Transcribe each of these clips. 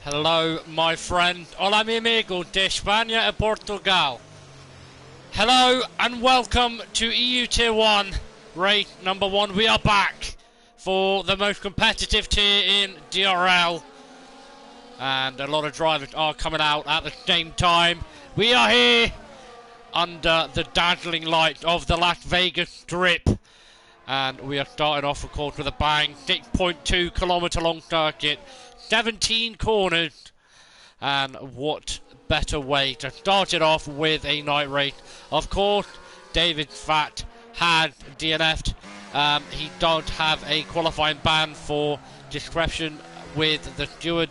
Hello, my friend. Hola, mi amigo de España y Portugal. Hello and welcome to EUT1 race number 1. We are back for the most competitive tier in DRL. And a lot of drivers are coming out at the same time. We are here under the dazzling light of the Las Vegas Strip. And we are starting off, of course, with a bang. 6.2 kilometre long circuit. 17 corners, and what better way to start it off with a night race. Of course, David Fat had DNF'd. He don't have a qualifying ban for discretion with the steward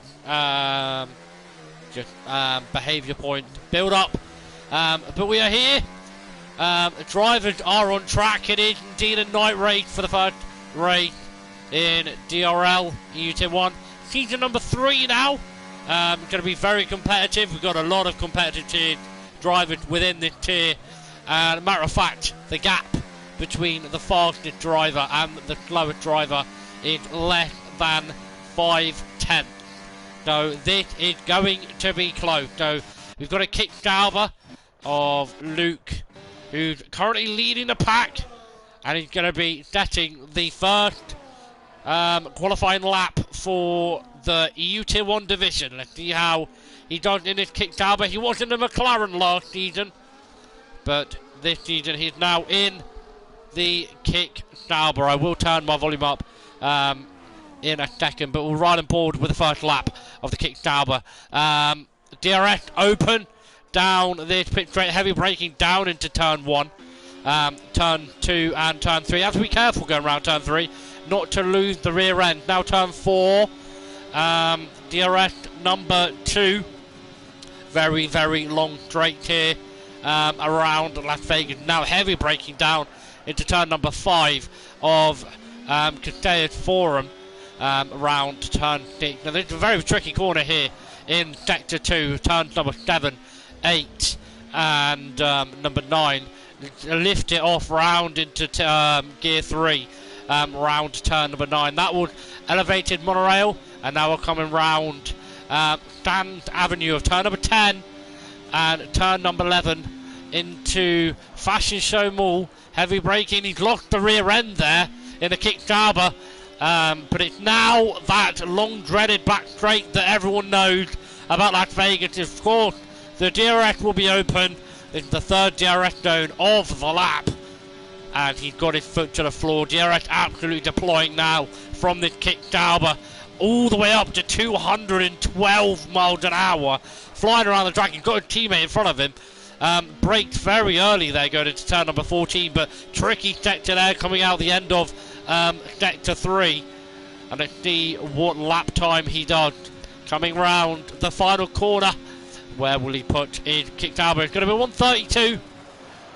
behaviour point build up. But we are here. Drivers are on track. It is indeed a night race for the first race in DRL EUT1. Season number 3 now. Going to be very competitive. We've got a lot of competitive drivers within this tier. And matter of fact, the gap between the fastest driver and the slowest driver is less than 5/10. So this is going to be close. So we've got a kick Sauber of Luke, who's currently leading the pack, and he's going to be setting the first qualifying lap for the EUT1 division. Let's see how he does in this kick Sauber. He was in the McLaren last season, but this season he's now in the kick Sauber. I will turn my volume up in a second, but we'll ride on board with the first lap of the kick Sauber. DRS open down this pit straight, heavy braking down into turn 1, turn 2 and turn 3. Have to be careful going around turn 3 not to lose the rear end. Now turn 4, DRS number 2, very long straight here around Las Vegas. Now heavy braking down into turn number 5 of Castell's Forum, around turn 6. Now this is a very tricky corner here in sector 2, turns number 7, 8 and number 9. Lift it off round into gear 3, round turn number 9. That was elevated monorail, and now we're coming round Stand Avenue of turn number 10 and turn number 11 into Fashion Show Mall. Heavy braking, he's lost the rear end there in the kick Sauber, but it's now that long dreaded back straight that everyone knows about Las Vegas. Of course, the DRS will be open. It's the third DRS zone of the lap, and he's got his foot to the floor. DRS absolutely deploying now from this kick Sauber all the way up to 212 miles an hour, flying around the track. He's got a teammate in front of him. Braked very early there going into turn number 14, but tricky sector there coming out the end of sector 3. And let's see what lap time he does. Coming round the final corner. Where will he put his kick Sauber? It's going to be 132.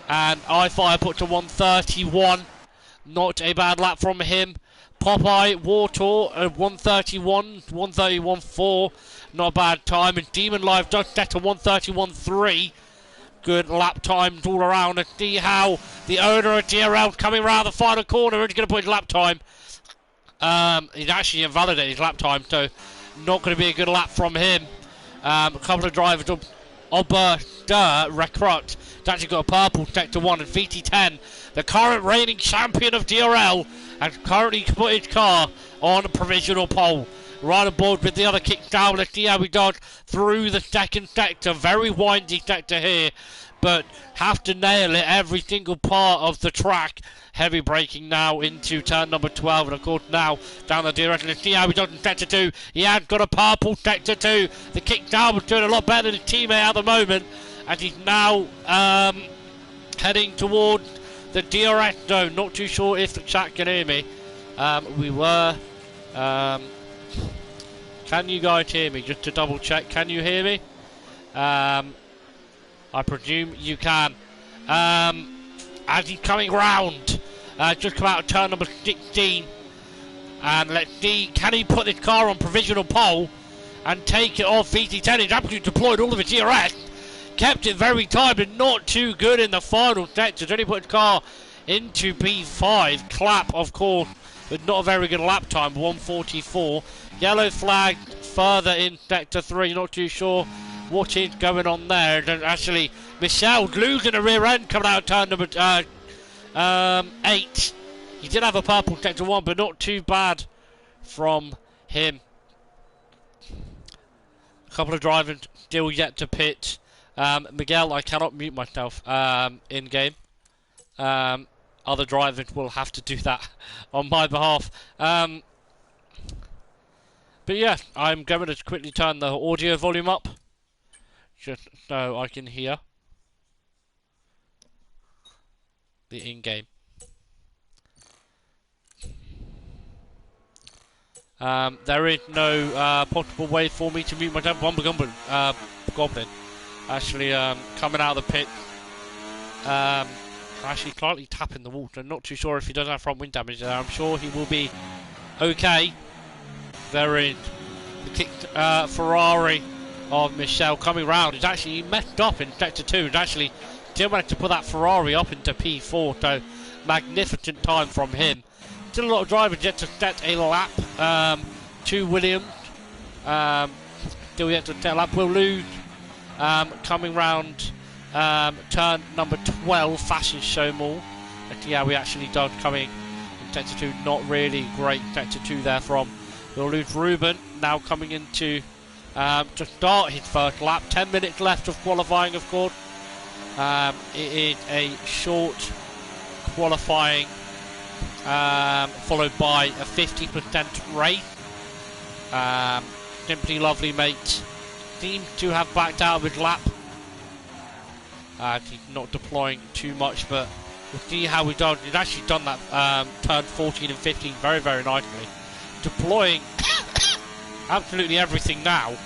And iFire put to 131. Not a bad lap from him. Popeye Wartor at 131, 131.4. Not a bad time. And Demon Live does set to 131.3. Good lap times all around. Let's see how the owner of DRL coming around the final corner. He's going to put his lap time. He's actually invalidated his lap time, so not going to be a good lap from him. A couple of drivers, Oberster Recruit, has actually got a purple sector 1, and VT10, the current reigning champion of DRL, has currently put his car on a provisional pole. Right on board with the other kick Sauber. Let's see how we dodge through the second sector. Very windy sector here, but have to nail it every single part of the track. Heavy braking now into turn number 12, and of course now down the DRS. Let's see how he does in sector 2. He has got a purple sector 2. The kick Sauber's doing a lot better than his teammate at the moment, and he's now heading towards the DRS zone. Not too sure if the chat can hear me. Can you guys hear me? Just to double check, can you hear me? I presume you can. As he's coming round, just come out of turn number 16, and let's see, can he put this car on provisional pole and take it off VT10? He's absolutely deployed all of his DRS, kept it very tight, but not too good in the final sectors. Only put his car into P5. Clap, of course, but not a very good lap time, 1:44. Yellow flag further in sector 3. Not too sure what is going on there. And actually, Michel losing a rear end coming out of turn number 8. He did have a purple sector 1, but not too bad from him. A couple of drivers still yet to pit. Miguel, I cannot mute myself in game. Other drivers will have to do that on my behalf. But yeah, I'm going to quickly turn the audio volume up, just so I can hear the in-game. There is no possible way for me to mute myself. Goblin actually coming out of the pit. Actually slightly tapping the water. Not too sure if he does have front wing damage there. I'm sure he will be okay. There is the kicked Ferrari of Michel coming round. He's actually messed up in sector 2 and actually still managed to put that Ferrari up into P4. So magnificent time from him. Still a lot of drivers yet to set a lap. 2 Williams still yet to set a lap. Will lose coming round turn number 12, Fashion Show Mall. Yeah, we actually done coming in sector 2. Not really great sector 2 there from. We'll lose Ruben now coming into to start his first lap. 10 minutes left of qualifying, of course. It is a short qualifying followed by a 50% race. Simply Lovely Mate seems to have backed out of his lap. He's not deploying too much, but we'll see how he does. He's actually done that turn 14 and 15 very, very nicely. Deploying absolutely everything now.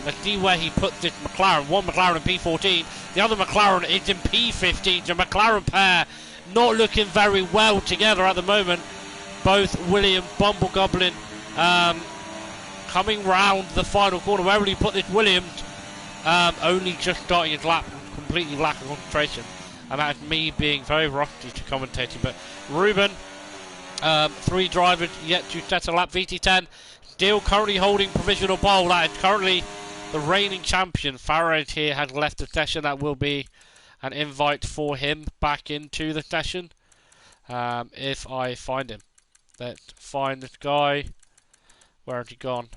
Let's see where he puts this McLaren. One McLaren in P14, the other McLaren is in P15. The McLaren pair not looking very well together at the moment. Both William Bumble Goblin coming round the final corner. Where will he put this Williams? Only just starting his lap, completely lack of concentration, and that is me being very rusty to commentating. But Ruben, 3 drivers yet to set a lap. VT10 still currently holding provisional pole. That is currently the reigning champion. Farad here has left the session. That will be an invite for him back into the session if I find him. Let's find this guy. Where has he gone?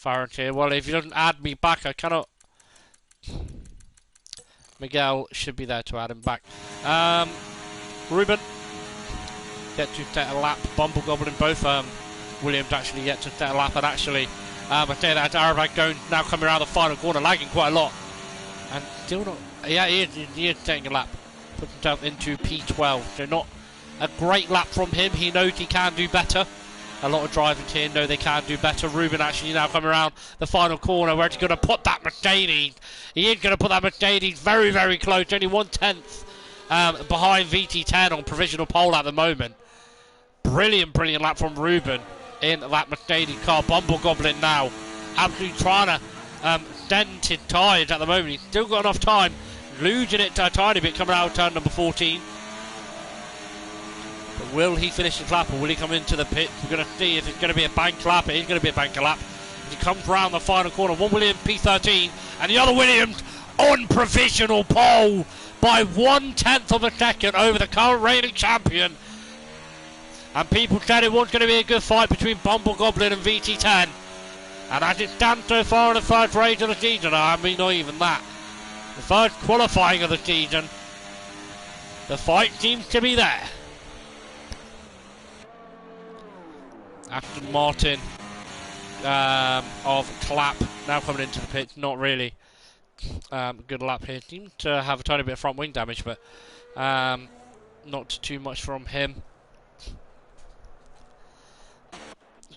Farad here. Well, if he doesn't add me back, I cannot. Miguel should be there to add him back. Ruben yet to set a lap. Bumble Goblin, both Williams actually yet to set a lap, and actually I say that Arabag going now coming around the final corner, lagging quite a lot, and still not. Yeah, he is taking a lap, puts himself into P12. So not a great lap from him. He knows he can do better. A lot of drivers here know they can do better. Ruben actually now coming around the final corner. Where he's going to put that Mercedes? He is going to put that Mercedes very, very close. Only 1/10 behind VT10 on provisional pole at the moment. Brilliant, brilliant lap from Ruben in that Mercedes car. Bumble Goblin now absolutely trying to dent his tyres at the moment. He's still got enough time. Losing it a tiny bit coming out of turn number 14. But will he finish his lap, or will he come into the pit? We're going to see if it's going to be a bank lap. It is going to be a bank lap. As he comes round the final corner, one Williams P13 and the other Williams on provisional pole by 1/10 of a second over the current reigning champion. And people said it was going to be a good fight between Bumble Goblin and VT10. And as it stands so far in the first race of the season, I mean not even that, the first qualifying of the season, the fight seems to be there. Aston Martin of Clap now coming into the pit. Not really good lap here. Seems to have a tiny bit of front wing damage, but not too much from him.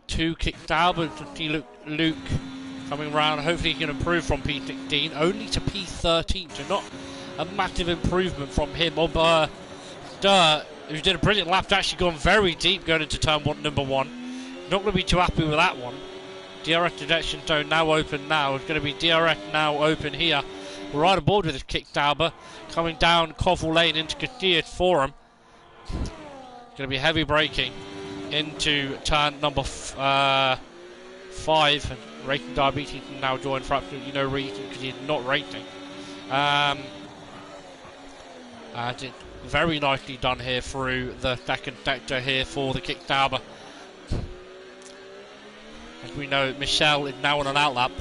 2 kicked out, but see Luke coming around. Hopefully he can improve from P16 only to P13, so not a massive improvement from him. Stur, who did a brilliant lap, actually gone very deep going into turn number 1. Not going to be too happy with that one. DRS detection zone now open now. It's going to be DRS now open here. We're right aboard with this kick Dauber. Coming down Koval Lane into Castillo's Forum. It's going to be heavy braking into turn number 5, and Racing Diabetes can now join for absolutely no reason because he's not racing. And it's very nicely done here through the second sector here for the Kickstarter. As we know, Michel is now on an outlap,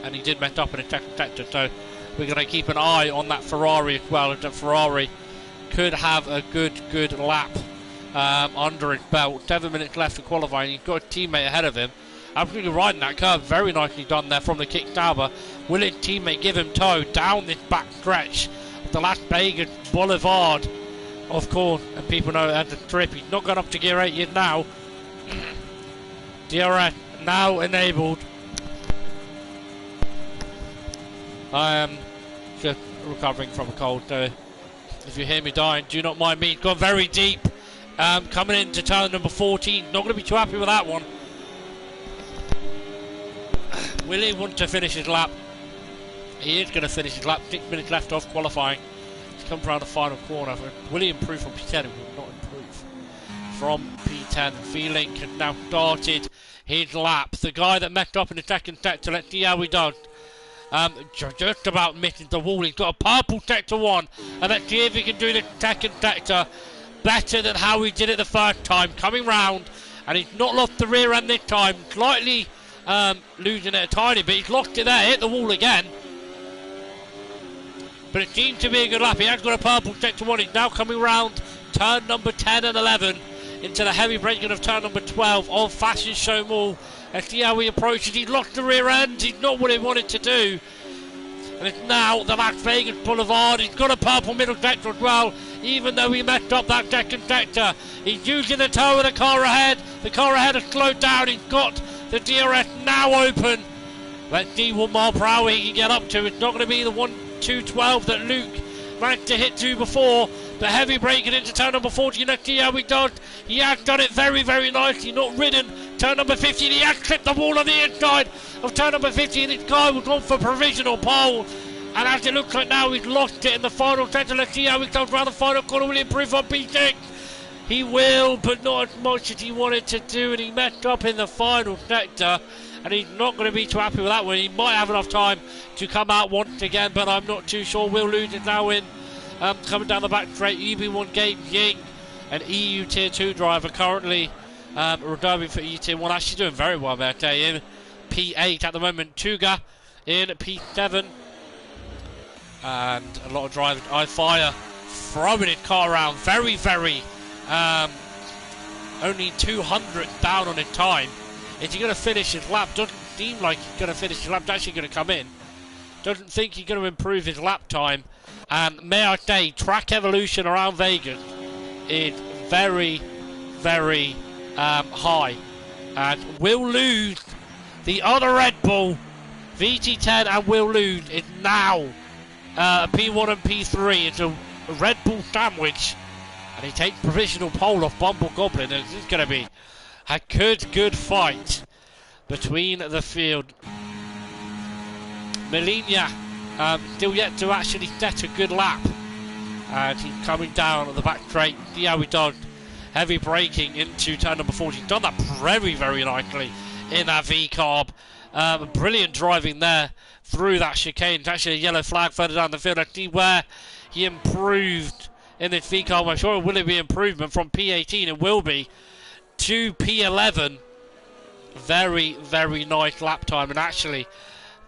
and he did mess up in the second sector, so we're going to keep an eye on that Ferrari as well, as that Ferrari could have a good lap under his belt. 7 minutes left to qualifying. He's got a teammate ahead of him, absolutely riding that curve. Very nicely done there from the Kickstarter. Will his teammate give him tow down this back stretch of the Las Vegas Boulevard? Of course, and people know it as a strip. He's not gone up to gear 8 yet now. DRS now enabled. I am just recovering from a cold, so if you hear me dying, do not mind me. It's gone very deep. Coming into turn number 14. Not going to be too happy with that one. Will he want to finish his lap? He is going to finish his lap. 6 minutes left off qualifying. He's come around the final corner. Will he improve from P10? He will not improve from P10. V-Link has now started his lap. The guy that messed up in the second sector. Let's see how he does. Just about missing the wall. He's got a purple sector 1, and let's see if he can do the second sector better than how he did it the first time. Coming round, and he's not lost the rear end this time. Slightly losing it a tiny bit. He's lost it there, hit the wall again. But it seems to be a good lap. He has got a purple sector 1. He's now coming round turn number 10 and 11 into the heavy braking of turn number 12 of Fashion Show Mall. Let's see how he approaches. He's lost the rear end. He's not what he wanted to do. And it's now the Las Vegas Boulevard. He's got a purple middle sector as well, even though he messed up that second sector. He's using the tow of the car ahead. The car ahead has slowed down. He's got the DRS now open. Let's see what mile per hour he can get up to. It's not going to be the 1:2:12 that Luke managed to hit to before. The heavy braking into turn number 14. Let's see how he does. He has done it very nicely. Not ridden turn number 15. He has clipped the wall on the inside of turn number 15. This guy was on for provisional pole. And as it looks like now, he's lost it in the final sector. Let's see how he comes around the final corner. Will he improve on P6? He will, but not as much as he wanted to do. And he messed up in the final sector. And he's not going to be too happy with that one. He might have enough time to come out once again, but I'm not too sure. Will lose it now in. Coming down the back straight, EB1 Gabe Ying, an EU Tier 2 driver, currently reserving for EU Tier 1. Actually doing very well there, in P8 at the moment. Tuga in P7. And a lot of drivers. iFire throwing his car around. Very only 200 down on his time. Is he going to finish his lap? Doesn't seem like he's going to finish his lap. He's actually going to come in. Doesn't think he's going to improve his lap time. And may I say, track evolution around Vegas is very high. And will lose the other Red Bull VT10 and will lose is now P1 and P3. It's a Red Bull sandwich, and he takes provisional pole off Bumble Goblin. And this is going to be a good fight between the field. Melina still yet to actually set a good lap, and he's coming down at the back straight. See how he does. Heavy braking into turn number 40. He's done that very nicely in that V-carb. Brilliant driving there through that chicane. It's actually a yellow flag further down the field. Let's see where he improved in this V-carb. I'm sure it will be improvement from P18. It will be to P11. Very nice lap time, and actually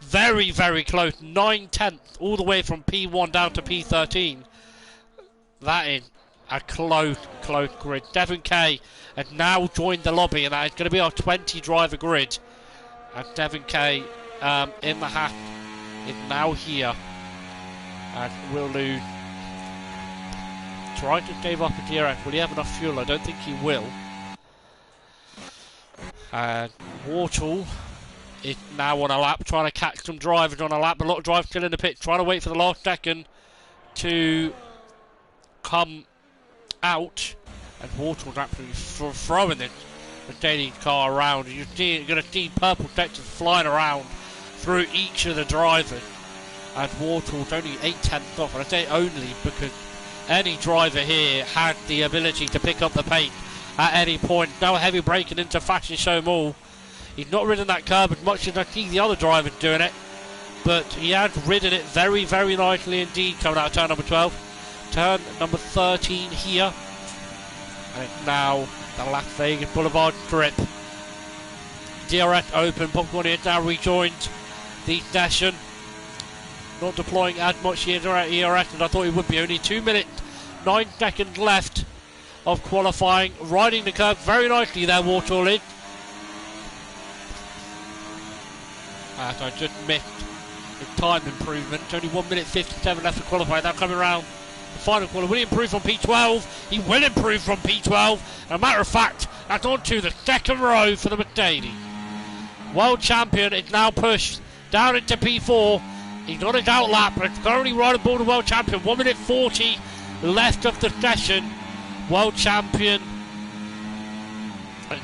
very close. 9/10 all the way from P1 down to P13. That is a close grid. Devon K has now joined the lobby, and that is going to be our 20 driver grid. And Devon K in the hat is now here, and will lose. Try to save up a DRS. Will he have enough fuel? I don't think he will. And Wartle is now on a lap, trying to catch some drivers on a lap. A lot of drivers still in the pit, trying to wait for the last second to come out. And Wartle's absolutely throwing the Mercedes car around. You're going to see purple sectors flying around through each of the drivers. And Wartle's only 8/10 off. And I say only because any driver here had the ability to pick up the pace at any point. Now heavy braking into Fashion Show Mall. He's not ridden that curb as much as I see the other drivers doing it, but he has ridden it very, very nicely indeed coming out of turn number 12. Turn number 13 here. And it's now the Las Vegas Boulevard Strip. DRS open, Popcorn has now rejoined the session. Not deploying as much here at ERS as I thought he would be. Only 2 minutes, 9 seconds left of qualifying. Riding the curve very nicely there, Warthol is. As I just missed the time improvement. Only 1 minute 57 left to qualify. Now coming around the final corner. Will he improve from P12? He will improve from P12. As a matter of fact, that's on to the second row for the Mercedes. World champion is now pushed down into P4. He's on his outlap, but it's currently right aboard the world champion. 1 minute 40 left of the session. World champion.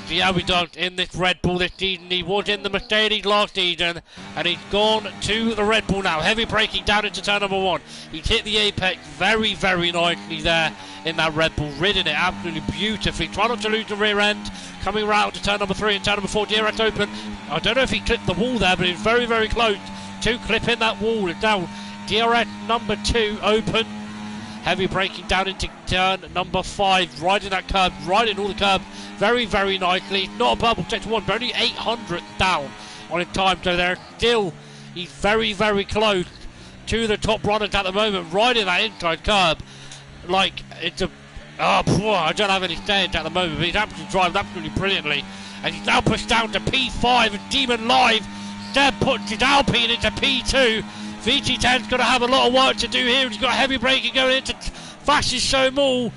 See how we done in this Red Bull this season. He was in the Mercedes last season, and he's gone to the Red Bull now. Heavy braking down into turn number 1. He's hit the apex very, very nicely there in that Red Bull, ridden it absolutely beautifully. Try not to lose the rear end. Coming round to turn number 3 and turn number 4. DRS open. I don't know if he clipped the wall there, but he was very, very close to clipping that wall. It's now DRS number 2 open. Heavy braking down into turn number 5, riding that curb, riding all the curbs very, very nicely. Not a bubble sector 1, but only 800 down on his time. So there still, he's very, very close to the top runners at the moment, riding that inside curb like it's a... I don't have any sayings at the moment, but he's absolutely driving absolutely brilliantly. And he's now pushed down to P5, and Demon Live then puts his Alpine into P2. VT10's got to have a lot of work to do here. He's got heavy braking going into Fashion Show Mall.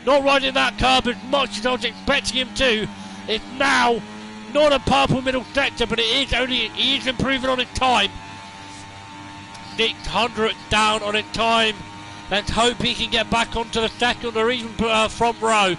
Not riding that curb as much as I was expecting him to. It's now not a purple middle sector, but he is improving on his time. 600 down on his time. Let's hope he can get back onto the second or even front row.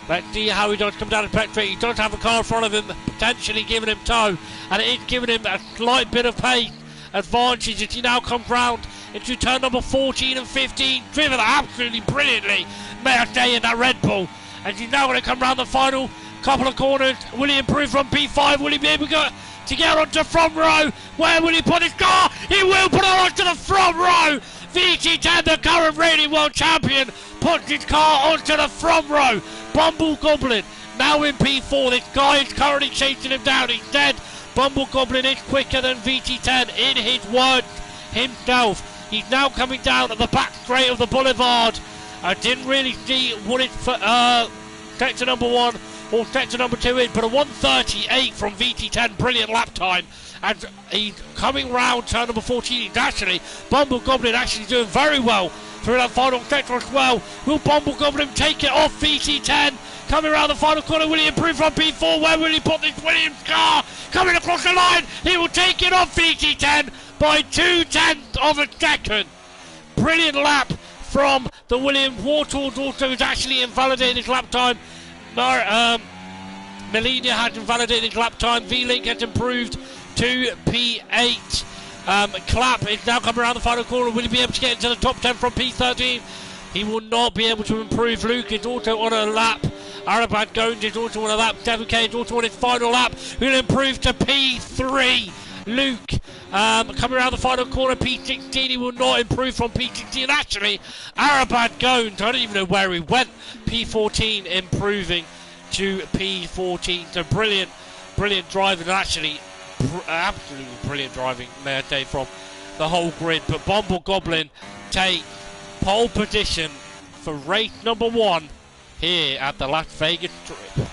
Let's see how he does come down the Petrate. He does have a car in front of him, potentially giving him tow, and it is giving him a slight bit of pace advantage as he now comes round into turn number 14 and 15. Driven absolutely brilliantly, may I say, in that Red Bull. And he's now going to come round the final couple of corners. Will he improve from P5? Will he be able to get onto front row? Where will he put his car? He will put it onto the front row. VT10, the current reigning world champion, puts his car onto the front row. Bumble Goblin now in P4. This guy is currently chasing him down. He's dead. Bumble Goblin is quicker than VT10 in his words himself. He's now coming down at the back straight of the boulevard. I didn't really see what it's sector number 1 or sector number 2 is, but a 1:38 from VT10, brilliant lap time. And he's coming round turn number 14. He's actually, Bumble Goblin actually doing very well through that final sector as well. Will Bumble Goblin take it off VT10? Coming around the final corner, will he improve from P4? Where will he put this Williams car? Coming across the line, he will take it off VT10 by 0.2 of a second. Brilliant lap from the Williams. Warthol also is actually invalidating his lap time. Melina has invalidated his lap time. V-Link has improved to P8. Clapp is now coming around the final corner. Will he be able to get into the top 10 from P13? He will not be able to improve. Luke is also on a lap. Arabad Gomes is also on a lap. 7K is also on his final lap. He'll improve to P3. Luke coming around the final corner, P16. He will not improve from P16. And actually, Arabad Gomes, I don't even know where he went. P14 improving to P14. So brilliant driving. And actually, absolutely brilliant driving, may I say, from the whole grid. But Bumble Goblin takes pole position for race number 1 here at the Las Vegas Strip.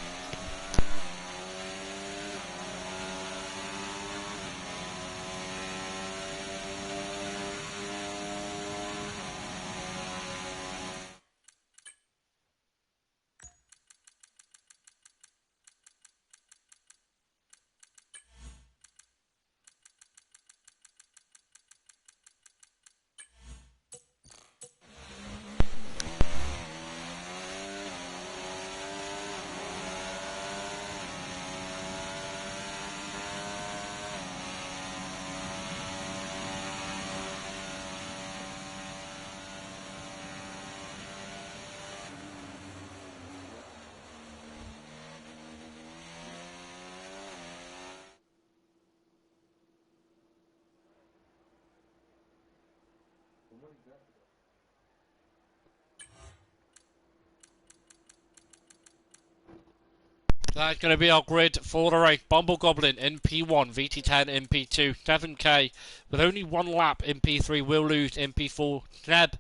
That's going to be our grid for the race. Bumble Goblin in P1, VT10 in P2, 7K with only one lap in P3, will lose in P4, Neb,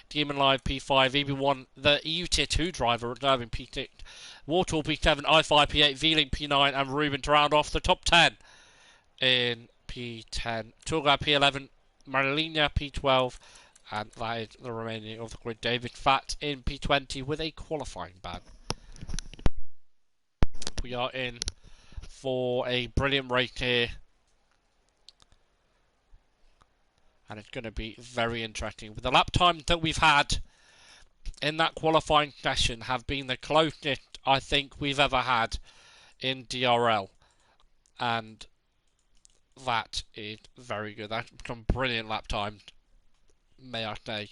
Demon Live P5, EB1, the EUT2 driver reserving P6, Warthog P7, I5 P8, V-Link P9, and Ruben to round off the top 10 in P10. Turga P11, Marilina P12, and that is the remaining of the grid. David Fatt in P20 with a qualifying ban. We are in for a brilliant race here, and it's going to be very interesting. With the lap times that we've had in that qualifying session have been the closest I think we've ever had in DRL, and that is very good. That's some brilliant lap times, may I say.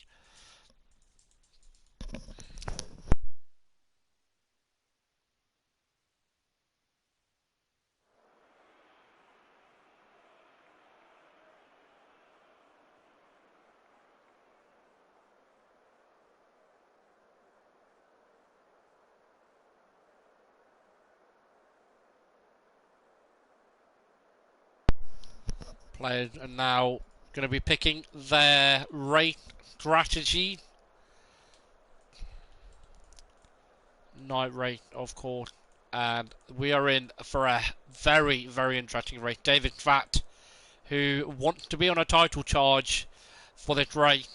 Players are now going to be picking their race strategy. Night race, of course. And we are in for a very, very interesting race. David Fatt, who wants to be on a title charge for this race.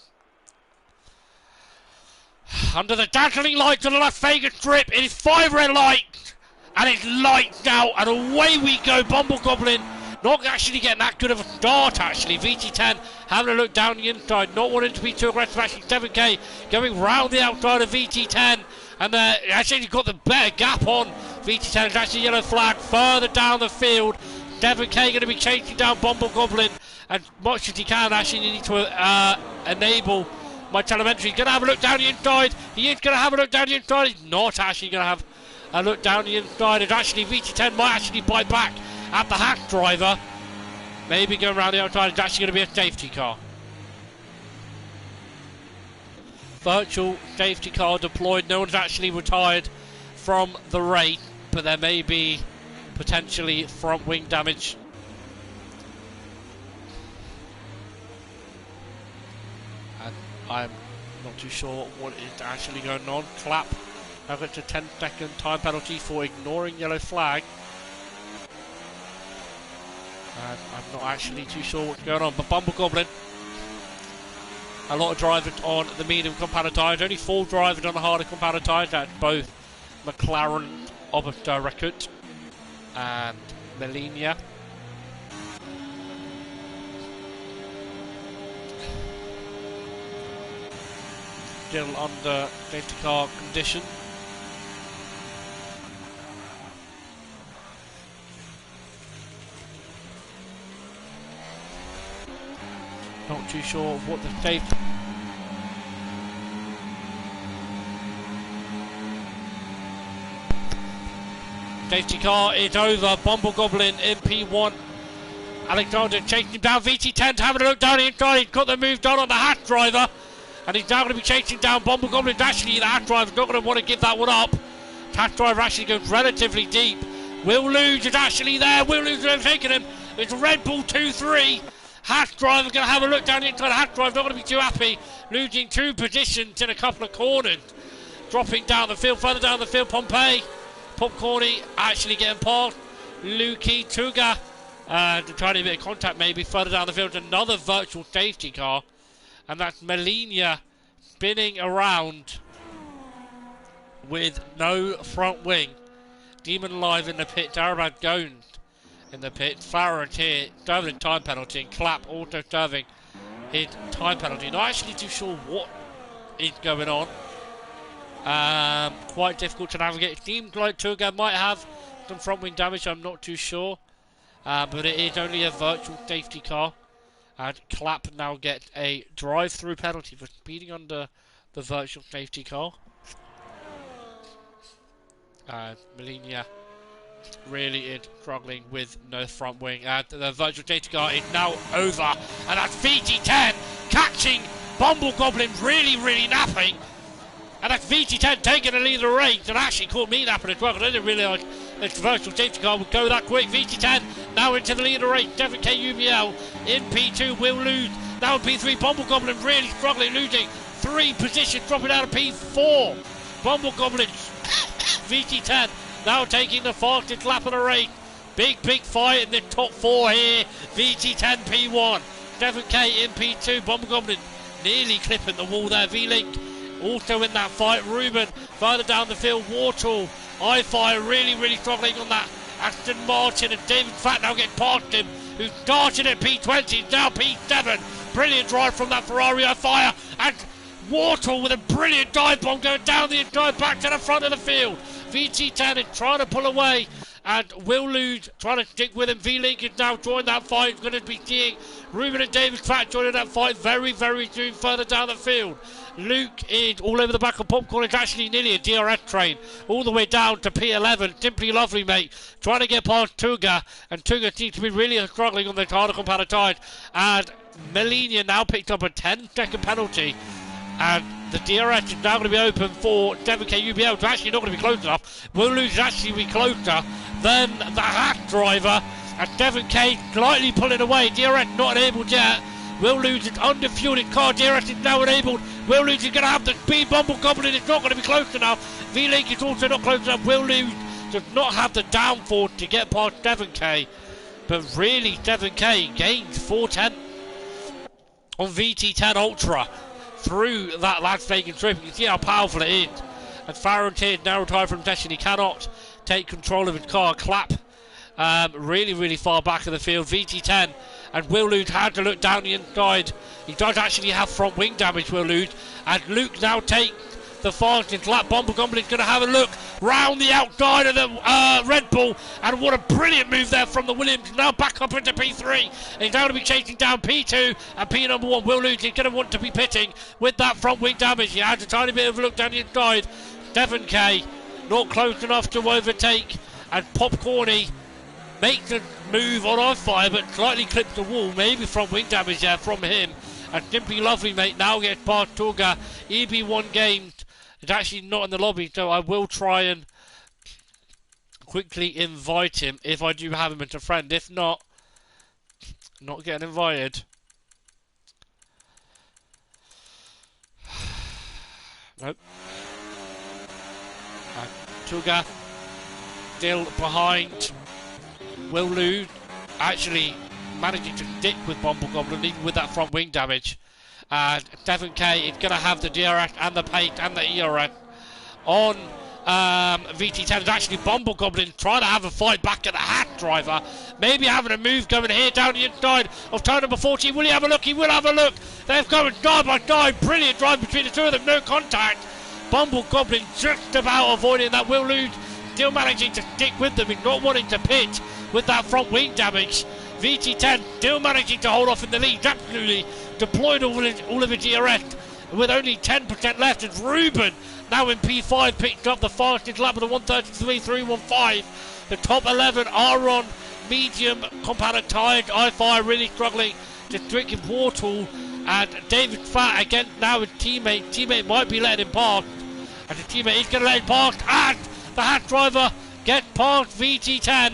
Under the dazzling lights of the Las Vegas Strip, it is 5 red lights, and it's lights out, and away we go. Bumble Goblin not actually getting that good of a start, actually. VT10 having a look down the inside, not wanting to be too aggressive, actually. 7K going round the outside of VT10, and actually got the better gap on VT10. It's actually yellow flag further down the field. 7K going to be chasing down Bumble Goblin as much as he can. Actually need to enable my telemetry. He's going to have a look down the inside. He is going to have a look down the inside. He's not actually going to have a look down the inside. And actually VT10 might actually bite back at the hack driver. Maybe going around the outside. It's actually going to be a safety car. Virtual safety car deployed. No one's actually retired from the race, but there may be potentially front wing damage. And I'm not too sure what is actually going on. Clap. Now got a 10-second time penalty for ignoring yellow flag. And I'm not actually too sure what's going on. But Bumble Goblin, a lot of drivers on the medium compound tyres. Only 4 drivers on the harder compound tyres. That's both McLaren, Oberster Record, and Melania. Still under safety car condition. Not too sure what the safety. Safety car is over. Bumble Goblin in P1. Alexander chasing him down. VT10 having a look down the inside. He's got the move done on the hack driver. And he's now going to be chasing down Bumble Goblin. Actually, the hack driver's not going to want to give that one up. Hack driver actually goes relatively deep. Will Lose is actually there. Will Lose is taking him. It's Red Bull 2-3. Hack driver going to have a look down the inside. Hack driver not going to be too happy. Losing 2 positions in a couple of corners. Dropping down the field, further down the field. Pompey, Popcorny actually getting past. Luki Tuga trying to get a bit of contact maybe further down the field. Another virtual safety car. And that's Melania spinning around with no front wing. Demon Live in the pit. Darabad Gones in the pit. Farrant here serving time penalty, and Clap also serving his time penalty. Not actually too sure what is going on. Quite difficult to navigate. It seems like Turga might have some front wing damage. I'm not too sure, but it is only a virtual safety car. And Clap now gets a drive-through penalty for speeding under the virtual safety car. Melania really is struggling with no front wing. And the virtual safety car is now over. And that's VT10 catching Bumble Goblin really napping. And that's VT10 taking the lead of the race, and actually caught me napping as well, because I didn't realise the virtual safety car would go that quick. VT10 now into the lead of the race. Devon KUBL in P2 will lose. Now in P3, Bumble Goblin really struggling, losing 3 positions, dropping out of P4. Bumble Goblin, VT10 now taking the fastest lap of the race. Big fight in the top 4 here. VT10 P1. Devon K in P2. Bumble Goblin nearly clipping the wall there. V-Link also in that fight. Ruben further down the field. Wartle, I-Fire really struggling on that Aston Martin, and David Fatt now getting past him, who started at P20, now P7. Brilliant drive from that Ferrari I-Fire, and Wartle with a brilliant dive bomb going down the inside back to the front of the field. VT10 is trying to pull away, and Will Lose trying to stick with him. V-Link is now joined that fight. Going to be seeing Ruben and David Fatt joining that fight very soon further down the field. Luke is all over the back of Popcorn. It's actually nearly a DRS train all the way down to P11. Simply lovely, mate. Trying to get past Tuga, and Tuga seems to be really struggling on the harder compounded tires. And Melania now picked up a 10-second penalty, and the DRS is now going to be open for Devon KUBL. It's actually not going to be close enough. Will Lose actually be closer than the Hack driver, and Devon K slightly pulling away. DRS not enabled yet. Will Lose is under-fueled his car. DRS is now enabled. Will Lose is going to have the speed. Bumble Goblin is not going to be close enough. V-Link is also not close enough. Will Lose does not have the downforce to get past Devon K. But really, Devon K gains 410 on VT10 Ultra through that Las Vegas trip. You can see how powerful it is. And Farron now retired from testing. He cannot take control of his car. Clap really far back of the field. VT10 and Will Lose had to look down the inside. He does actually have front wing damage, Will Lose. And Luke now takes the fastest lap. Bumble Goblin's going to have a look round the outside of the Red Bull. And what a brilliant move there from the Williams. Now back up into P3. And he's now going to be chasing down P2 and P number 1. Will Lose is going to want to be pitting with that front wing damage. He had a tiny bit of a look down the inside. Devon K not close enough to overtake. And Popcorny makes a move on I-Fire, but slightly clips the wall. Maybe front wing damage there from him. And Simply Lovely, mate, now gets past Turga. EB1 games. It's actually not in the lobby, so I will try and quickly invite him if I do have him as a friend. If not getting invited. Nope. Turga still behind. Will Lose actually managing to stick with Bumble Goblin even with that front wing damage. And Devon K is going to have the DRS and the pace and the ERS on VT10. It's actually Bumble Goblin trying to have a fight back at the Hack driver. Maybe having a move going here down the inside of turn number 14. Will he have a look? He will have a look. They're going side by side. Brilliant drive between the two of them. No contact. Bumble Goblin just about avoiding that. Will Lose still managing to stick with them and not wanting to pit with that front wing damage. VT10 still managing to hold off in the lead. Absolutely deployed all of his DRS with only 10% left. And Ruben now in P5 picked up the fastest lap of the 133.315. The top 11 are on medium compounded tyres. I-Fire really struggling to stick in Portal. And David Fatt again now his teammate. Teammate might be letting him past. And the teammate is going to let him past. And the Hack driver gets past VT10.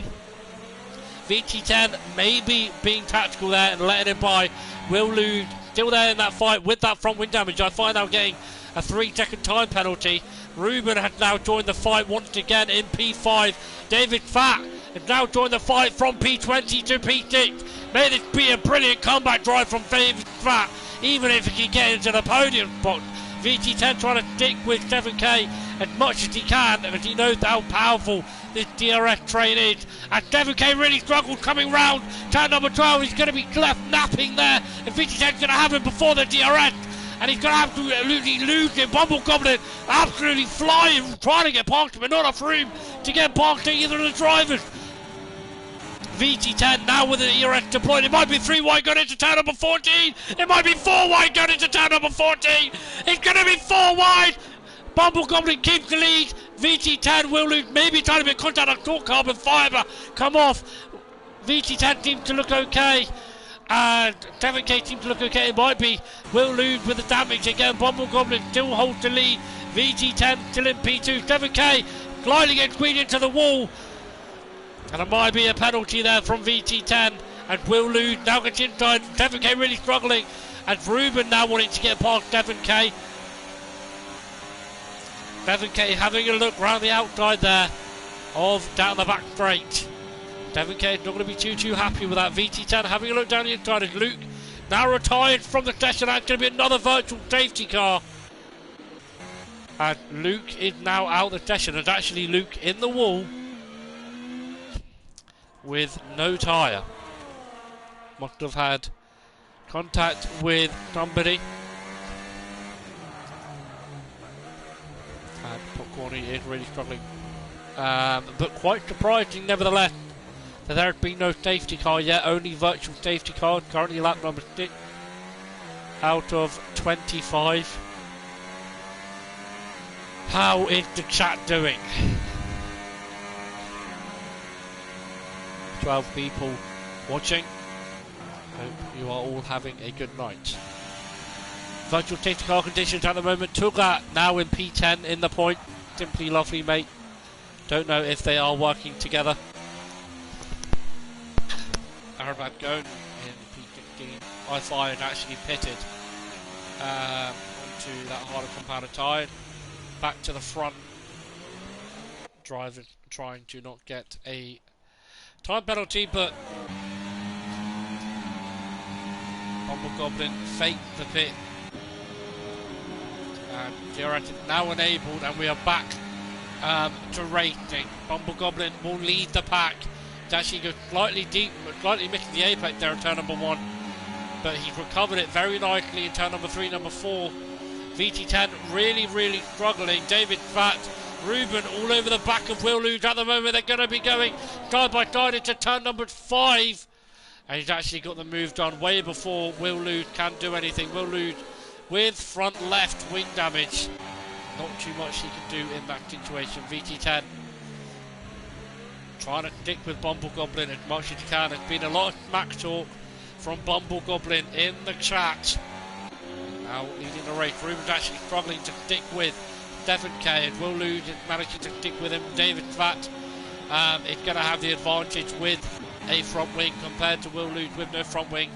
VT10 maybe being tactical there and letting him by. Will Lose still there in that fight with that front wing damage. I find out getting a 3-second time penalty. Ruben has now joined the fight once again in P5. David Fatt has now joined the fight from P20 to P6. May this be a brilliant comeback drive from David Fatt, even if he can get into the podium spot. VT10 trying to stick with Devon K as much as he can, because he knows how powerful this DRS train is. And Devon K really struggled coming round turn number 12. He's going to be left napping there, and VT10's going to have him before the DRS. And he's going to absolutely lose him. Bumble Goblin absolutely flying, trying to get past him, but not enough room to get past either of the drivers. VT10 now with the ERS deployed. It might be 3 wide going into turn number 14. It might be 4 wide going into turn number 14. It's going to be 4 wide. Bumble Goblin keeps the lead. VT10 will lose. Maybe trying to be contact on short carbon fibre. Come off. VT10 seems to look okay. and Devon K seems to look okay. It might be Will lose with the damage again. Bumble Goblin still holds the lead. VT10 still in P2. Devon K gliding and squeezed into the wall, and there might be a penalty there from VT10, and Will lose now gets inside. Devon K really struggling, and Ruben now wanting to get past Devon K. Devon K having a look round the outside there of down the back straight. Devon K is not going to be too happy with that. VT10 having a look down the inside as Luke now retired from the session. That's going to be another virtual safety car. And Luke is now out of the session. There's actually Luke in the wall with no tyre. Must have had contact with somebody. And Popcorny is really struggling. But quite surprising nevertheless that there has been no safety car yet, only virtual safety cars. Currently lap number 6 out of 25. How is the chat doing? 12 people watching. Hope you are all having a good night. Virtual safety car conditions at the moment. Tuga now in P10 in the point. Simply lovely, mate. Don't know if they are working together. Arabad going in P16. I5 had actually pitted onto that harder compounded tyre. Back to the front. Driver trying to not get a time penalty, but Bumble Goblin faked the pit. And DRL is now enabled, and we are back to racing. Bumble Goblin will lead the pack. It actually goes slightly deep, slightly missing the apex there in turn number 1, but he's recovered it very nicely in turn number 3, number 4. VT10 really struggling. David Fat, Ruben all over the back of Will Lude at the moment. They're going to be going side by side into turn number 5, and he's actually got the move done way before Will Lude can do anything. Will Lude with front left wing damage. Not too much he can do in that situation. VT10 trying to stick with Bumble Goblin as much as he can. There's been a lot of smack talk from Bumble Goblin in the chat. Now leading the race. Ruben's actually struggling to stick with Devon K, and Will Lude is managing to stick with him. David Fat is going to have the advantage with a front wing compared to Will Lude with no front wing.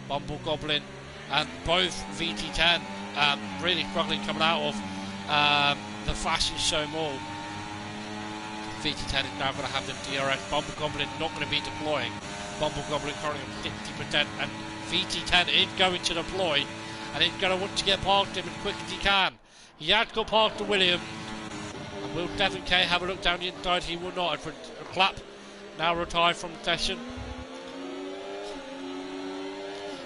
Bumble Goblin and both VT10 really struggling coming out of the fashion show mall. VT10 is now going to have the DRS. Bumble Goblin not going to be deploying. Bumble Goblin currently on 60%, and VT10 is going to deploy, and he's going to want to get past him as quick as he can. He has got past the Williams, and will Devon K have a look down the inside? He will not. A clap now retired from the session.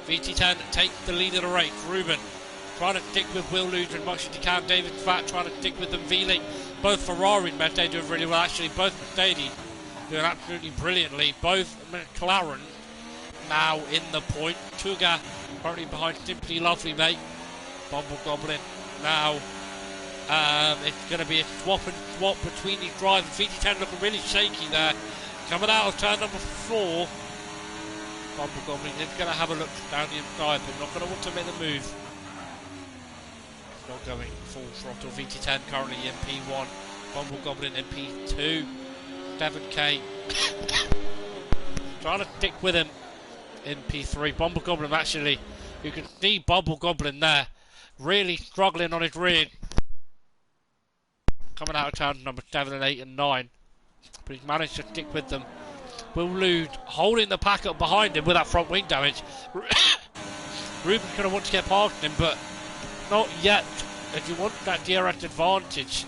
VT10 takes the lead of the race. Ruben trying to stick with Will Lude as much as he can. David Fat trying to stick with them. V-Link, both Ferrari and Mercedes doing really well. Actually, both Mercedes doing absolutely brilliantly. Both McLaren now in the point. Tuga currently behind Simply Lovely, mate. Bumble Goblin now. It's going to be a swap and swap between these drivers. VT10 looking really shaky there. Coming out of turn number 4. Bumble Goblin is going to have a look down the inside, but not going to want to make the move. Not going full throttle. VT10 currently in P1. Bumble Goblin in P2. Devon K trying to stick with him in P3. Bumble Goblin actually, you can see Bumble Goblin there, really struggling on his rear. Coming out of turn number 7 and 8 and 9. But he's managed to stick with them. Will Lude holding the pack up behind him with that front wing damage. Ruben's going to want to get past him, but not yet, as you want that DRS advantage.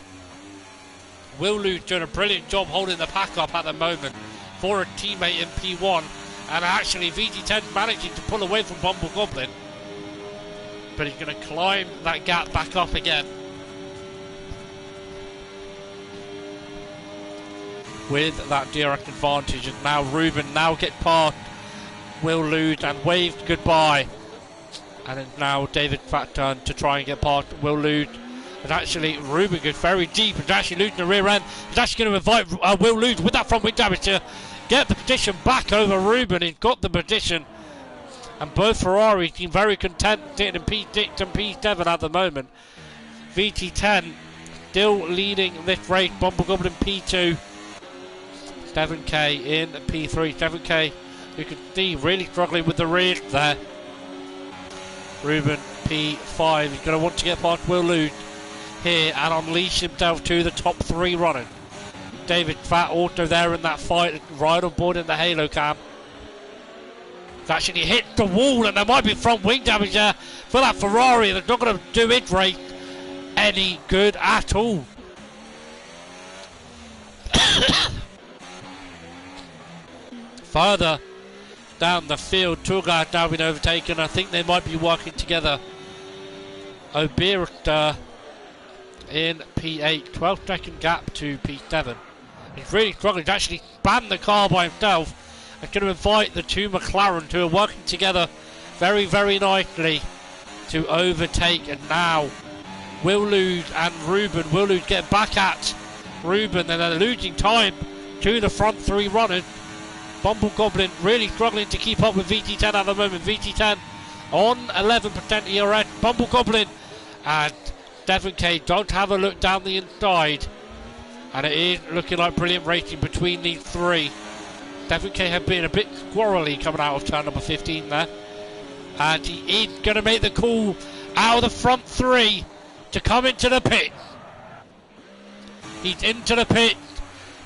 Will Lude doing a brilliant job holding the pack up at the moment for a teammate in P1, and actually VT10 managing to pull away from Bumble Goblin, but he's going to climb that gap back up again with that direct advantage. And now Ruben now gets past Will Lude and waved goodbye, and it's now David Fat turn to try and get past Will Lude. And actually Ruben goes very deep and actually losing the rear end. He's actually going to invite Will Lude with that front wing damage to get the position back over Ruben. He's got the position And both Ferraris seem very content sitting in P6 and P7 at the moment. VT10 still leading this race. Bumble Goblin P2. 7K in P3. 7K, you can see, really struggling with the rears there. Ruben P5 is going to want to get past Will Lute here and unleash himself to the top 3 running. David Fat also there in that fight, right on board in the Halo cam. It's actually hit the wall, and there might be front wing damage there for that Ferrari. That's not going to do its race any good at all. Further down the field, two guys now been overtaken. I think they might be working together. Oberster in P8, 12-second gap to P7. He's really struggling to actually span the car by himself. I'm going to invite the two McLaren who are working together very, very nicely to overtake. And now Will Lute and Ruben. Will Lute get back at Ruben, and they're losing time to the front 3 runners. Bumble Goblin really struggling to keep up with VT10 at the moment. VT10 on 11% ERS. Bumble Goblin and 7K don't have a look down the inside. And it is looking like brilliant racing between these 3. 7K have been a bit squirrely coming out of turn number 15 there. And he is going to make the call out of the front 3 to come into the pit. He's into the pit.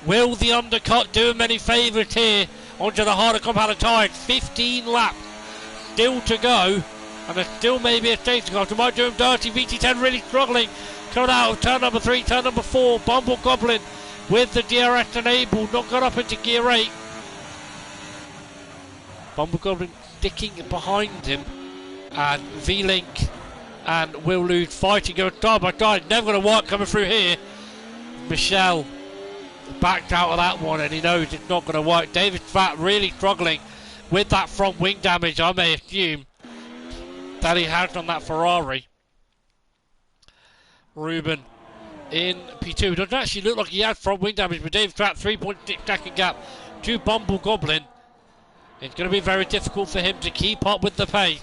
Will the undercut do him any favours here onto the harder compounded tyres? 15 laps still to go. And there's still maybe a safety car. So might do him dirty. VT10 really struggling. Coming out of turn number 3, turn number 4. Bumble Goblin with the DRS enabled. Not got up into gear 8. Bumble Goblin sticking behind him. And V-Link and Will Lute fighting, going side by side. Never going to work coming through here. Michelle backed out of that one, and he knows it's not going to work. David Fat really struggling with that front wing damage, I may assume, that he had on that Ferrari. Ruben in P2. It doesn't actually look like he had front wing damage, but David Fat 3.6 second gap to Bumble Goblin. It's going to be very difficult for him to keep up with the pace.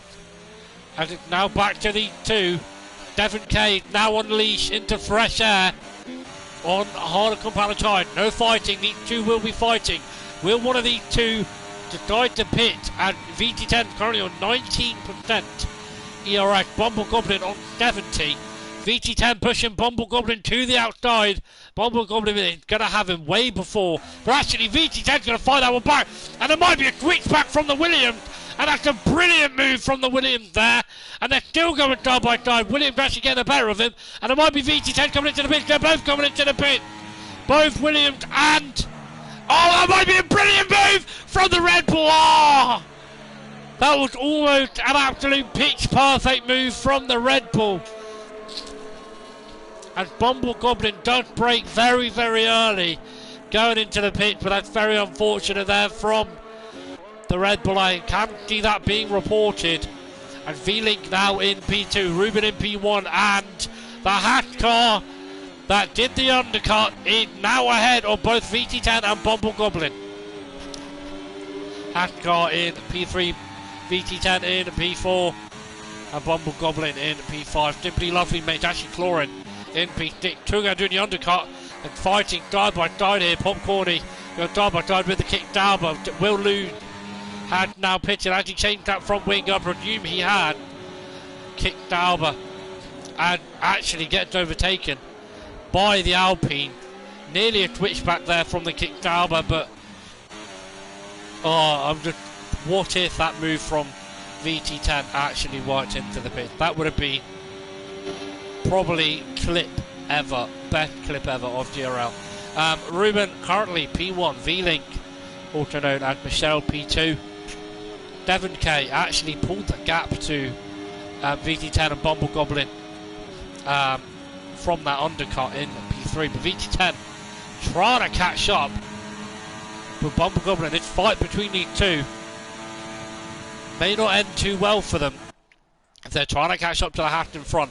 As it's now back to these 2. 7K now unleashed into fresh air on harder compounded tyre. No fighting. These 2 will be fighting. Will one of these 2 decide to pit? And VT10 currently on 19% ERS. Bumble Goblin on 70. VT10 pushing Bumble Goblin to the outside. Bumble Goblin is going to have him way before. But actually VT10's going to fight that one back. And there might be a switch back from the Williams. And that's a brilliant move from the Williams there. And they're still going side by side. Williams actually getting the better of him. And there might be VT10 coming into the pit. They're both coming into the pit. Both Williams and... oh, that might be a brilliant move from the Red Bull. Oh, that was almost an absolute pitch perfect move from the Red Bull. As Bumble Goblin does break very, very early going into the pit. But that's very unfortunate there from the Red Bull. I can't see that being reported. And V-Link now in P2, Ruben in P1, and the hatch car that did the undercut is now ahead of both VT10 and Bumble Goblin. Hatch car in P3, VT10 in P4, and Bumble Goblin in P5. Simply lovely, mate. Actually, Clorin in P6. Two guys doing the undercut and fighting side by side here. Popcorny going side by side with the kick down, but Will Lute had now pitted. Actually changed that front wing. I presume he had kicked Alba and actually gets overtaken by the Alpine. Nearly a switchback there from the kick Alba, but I'm just, what if that move from VT10 actually worked into the pit? That would have been probably best clip ever of DRL. Ruben currently P1, V-Link also known as Michelle P2. 7K actually pulled the gap to VT10 and Bumble Goblin from that undercut in P3. But VT10 trying to catch up with Bumble Goblin. This fight between these 2 may not end too well for them if they're trying to catch up to the hatch in front.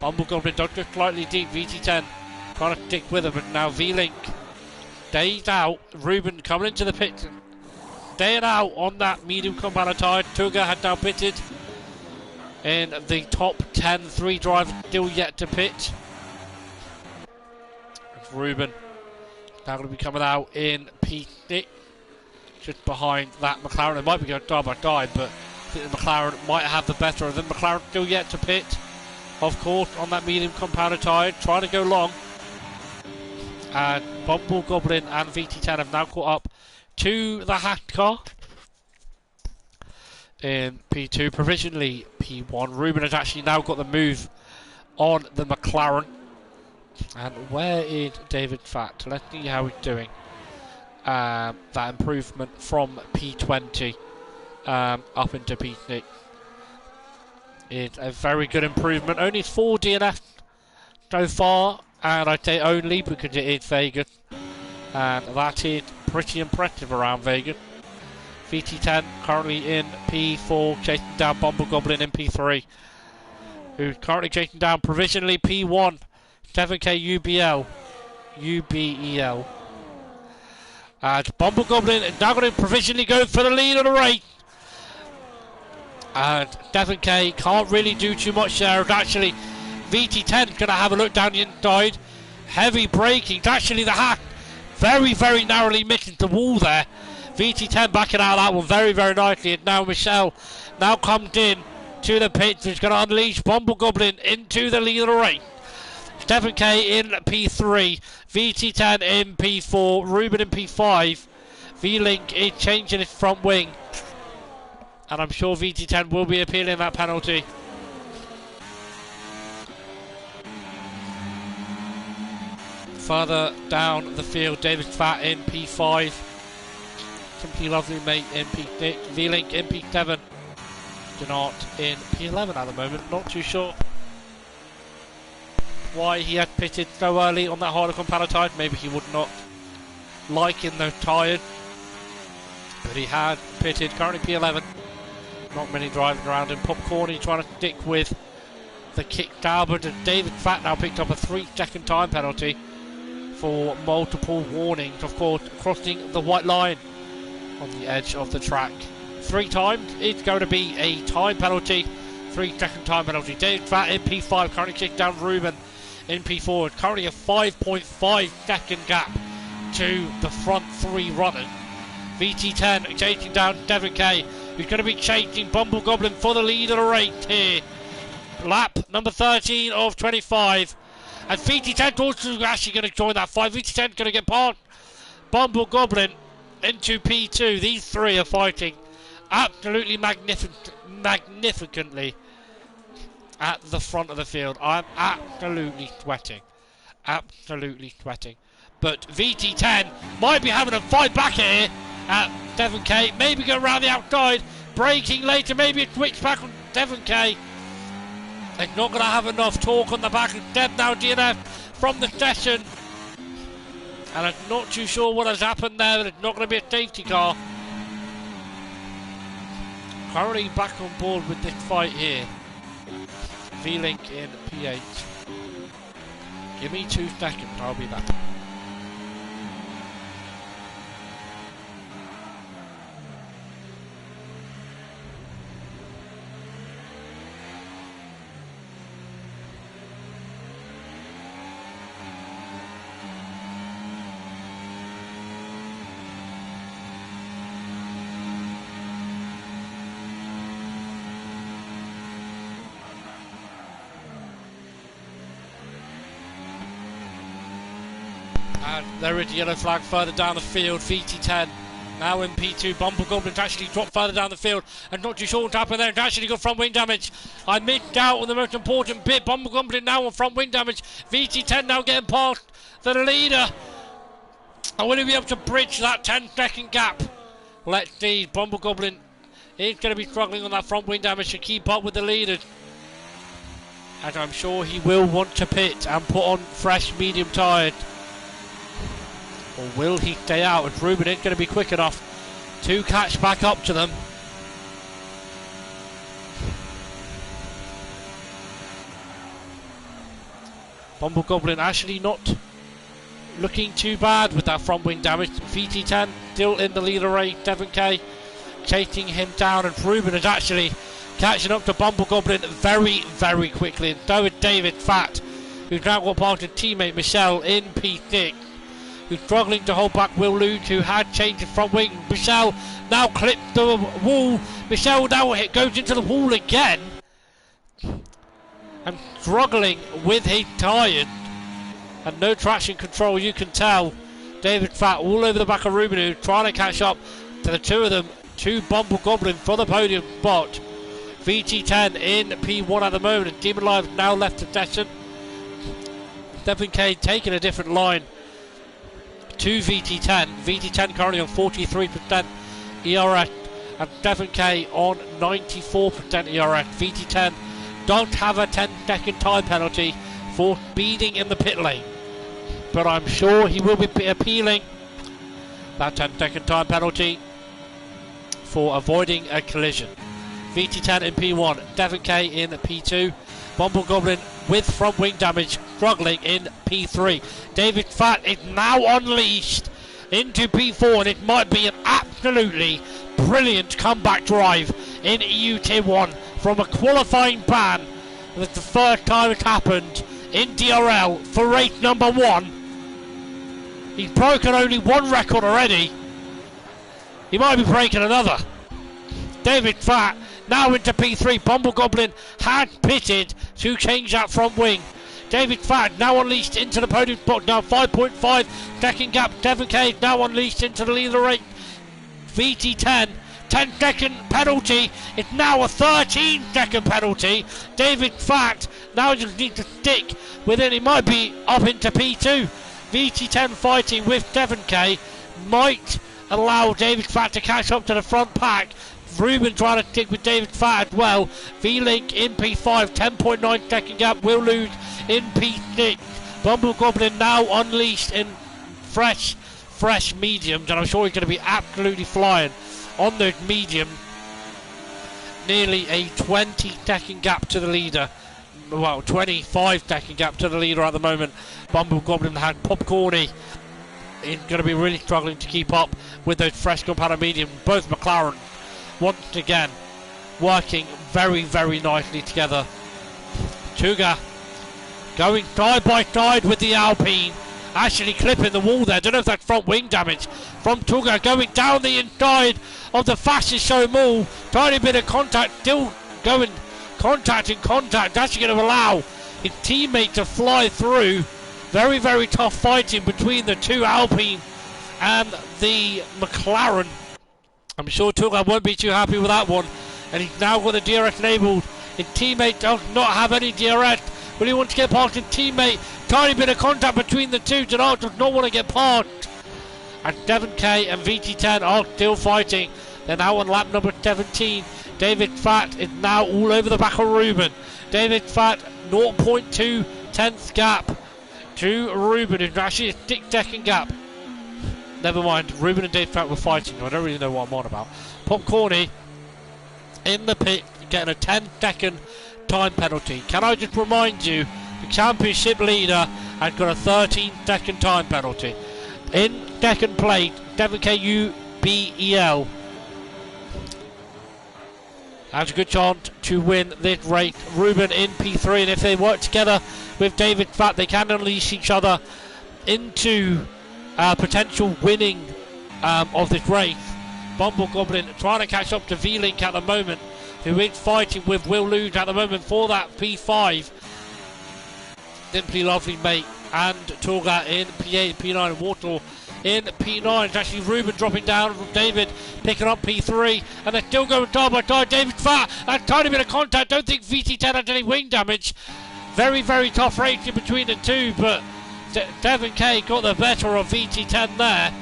Bumble Goblin does just slightly deep. VT10 trying to stick with him, but now V-Link stays out. Ruben coming into the pit staying out on that medium compound tyre. Tuga had now pitted in the top 10. 3 drivers still yet to pit. Ruben now going to be coming out in P6, just behind that McLaren. It might be going die by die, but I think the McLaren might have the better of them. McLaren still yet to pit, of course, on that medium compound tyre, trying to go long. And Bumble Goblin and VT10 have now caught up to the hacked car in P2, provisionally P1. Ruben has actually now got the move on the McLaren. And where is David Fatt? Let's see how he's doing. That improvement from P20 up into P6 is a very good improvement. Only 4 DNF so far, and I say only because it is Vegas, and that is pretty impressive around Vegas. VT10 currently in P4, chasing down Bumble Goblin in P3, who's currently chasing down provisionally P1, 7K UBEL. And Bumble Goblin is now going to provisionally go for the lead of the race. And 7K can't really do too much there. Actually, VT10 is going to have a look down the inside. Heavy braking. It's actually the hack. Very, very narrowly missing the wall there. VT10 backing out that one very, very nicely. And now Michelle now comes in to the pits. It's going to unleash Bumble Goblin into the lead of the race. 7K in P3, VT10 in P4, Ruben in P5. V-Link is changing his front wing, and I'm sure VT10 will be appealing that penalty. Further down the field, David Fatt in P5, Simply Lovely Mate in P6, V-Link in P7, Denart in P11 at the moment. Not too sure why he had pitted so early on that harder compound tyre. Maybe he would not like in those tyres, but he had pitted. Currently P11. Not many driving around him. Popcorn, he's trying to stick with the kick down, but David Fatt now picked up a 3-second time penalty for multiple warnings. Of course, crossing the white line on the edge of the track 3 times. It's going to be a time penalty. 3-second time penalty. David Fatt in P5, currently kicked down Ruben in P4. Currently a 5.5 second gap to the front 3 runners. VT10 chasing down 7K, who's going to be chasing Bumble Goblin for the lead of the race here. Lap number 13 of 25. And VT10 also actually going to join that fight. VT10 going to get past Bumble Goblin into P2. These 3 are fighting absolutely magnificently at the front of the field. I'm absolutely sweating. Absolutely sweating. But VT10 might be having a fight back here at 7K. Maybe go around the outside. Braking later. Maybe a switch back on 7K. They're not going to have enough torque on the back. Instead now DNF from the session. And I'm not too sure what has happened there. But it's not going to be a safety car. Currently back on board with this fight here. V-Link in P8. Give me 2 seconds, I'll be back. And there is a yellow flag further down the field. VT10 now in P2. Bumble Goblin's actually dropped further down the field. And not too sure what's happened there. It's actually got front wing damage. I missed out on the most important bit. Bumble Goblin now on front wing damage. VT10 now getting past the leader. And will he be able to bridge that 10-second gap? Let's see. Bumble Goblin is going to be struggling on that front wing damage to keep up with the leaders. And I'm sure he will want to pit and put on fresh medium tyres. Or will he stay out? As Ruben ain't going to be quick enough to catch back up to them. Bumble Goblin actually not looking too bad with that front wing damage. VT10 still in the leader rate. Devon Kay chasing him down, and Ruben is actually catching up to Bumble Goblin very, very quickly. And so is David Fat, who's now got past his teammate Michelle in P6, who's struggling to hold back Will Lude, who had changed his front wing. Michelle now clipped the wall. Michelle now goes into the wall again and struggling with his tyres and no traction control, you can tell. David Fat all over the back of Ruben, who's trying to catch up to the two of them. Two Bumble Goblin for the podium spot. VT10 in P1 at the moment, and Demon Live now left the session. Devon Kay taking a different line to VT10. VT10 currently on 43% ERS, and Devon Kay on 94% ERS. VT10 don't have a 10-second time penalty for speeding in the pit lane, but I'm sure he will be appealing that 10-second time penalty for avoiding a collision. VT10 in P1, Devon Kay in P2, Bumble Goblin with front wing damage struggling in P3. David Fat is now unleashed into P4, and it might be an absolutely brilliant comeback drive in EUT1 from a qualifying ban. That's the first time it's happened in DRL for race number 1. He's broken only one record already. He might be breaking another. David Fat now into P3. Bumble Goblin had pitted to change that front wing. David Fat now unleashed into the podium spot. Now 5.5 second gap. Devon Kay now unleashed into the leader rate. VT10, 10-second penalty. It's now a 13-second penalty. David Fat now just needs to stick within. He might be up into P2. VT10 fighting with Devon Kay might allow David Fat to catch up to the front pack. Ruben trying to stick with David Fat as well. V-Link in P5, 10.9 second gap. Will lose in P6. Bumble Goblin now unleashed in fresh mediums, and I'm sure he's going to be absolutely flying on those medium. Nearly a 20-second gap to the leader. Well, 25-second gap to the leader at the moment. Bumble Goblin had Popcorny. He's going to be really struggling to keep up with those fresh compound medium. Both McLaren once again working very, very nicely together. Tuga going side by side with the Alpine, actually clipping the wall there. Don't know if that's front wing damage from Tuga, going down the inside of the fastest show mall. Tiny bit of contact, still going contact, actually going to allow his teammate to fly through. Very, very tough fighting between the two Alpine and the McLaren. I'm sure Tuga won't be too happy with that one, and he's now got the DRS enabled. His teammate does not have any DRS. Will he want to get past his teammate? Tiny bit of contact between the two. Denard does not want to get past. And Devon Kay and VT10 are still fighting. They're now on lap number 17. David Fat is now all over the back of Ruben. David Fat, 0.2 tenths gap to Ruben, who's actually a 6-second gap. Never mind, Ruben and David Fat were fighting. I don't really know what I'm on about. Popcorny in the pit, getting a 10-second time penalty. Can I just remind you, the championship leader has got a 13-second time penalty. In second place, Devon Kay UBEL has a good chance to win this race. Ruben in P3, and if they work together with David Fat, they can unleash each other into potential winning of this race. Bumble Goblin trying to catch up to V-Link at the moment, who is fighting with Will Lude at the moment for that P5. Simply Lovely Mate and Torga in P8, P9, and Waterloo in P9. It's actually Ruben dropping down from David, picking up P3, and they're still going side by side. David Fat, a tiny bit of contact. Don't think VT10 had any wing damage. Very, very tough race in between the two, but Devon Kay got the better of VT10 there,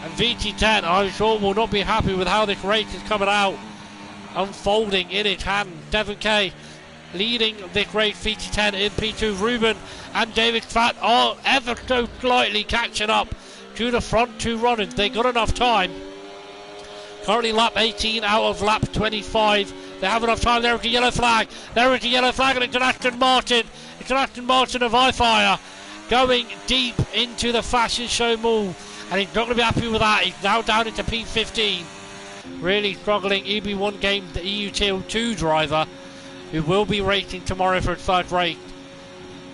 and VT10 I'm sure will not be happy with how this race is coming out, unfolding in its hand. Devon Kay leading this race, VT10 in P2. Ruben and David Fat are ever so slightly catching up to the front two runners. They got enough time. Currently lap 18 out of lap 25. They have enough time. There is a yellow flag. There is a yellow flag, and it's an Aston Martin. It's an Aston Martin of iFire. going deep into the fashion show mall, and he's not going to be happy with that. He's now down into P15. Really struggling. EB1 game, the EUT1 driver, who will be racing tomorrow for his first race.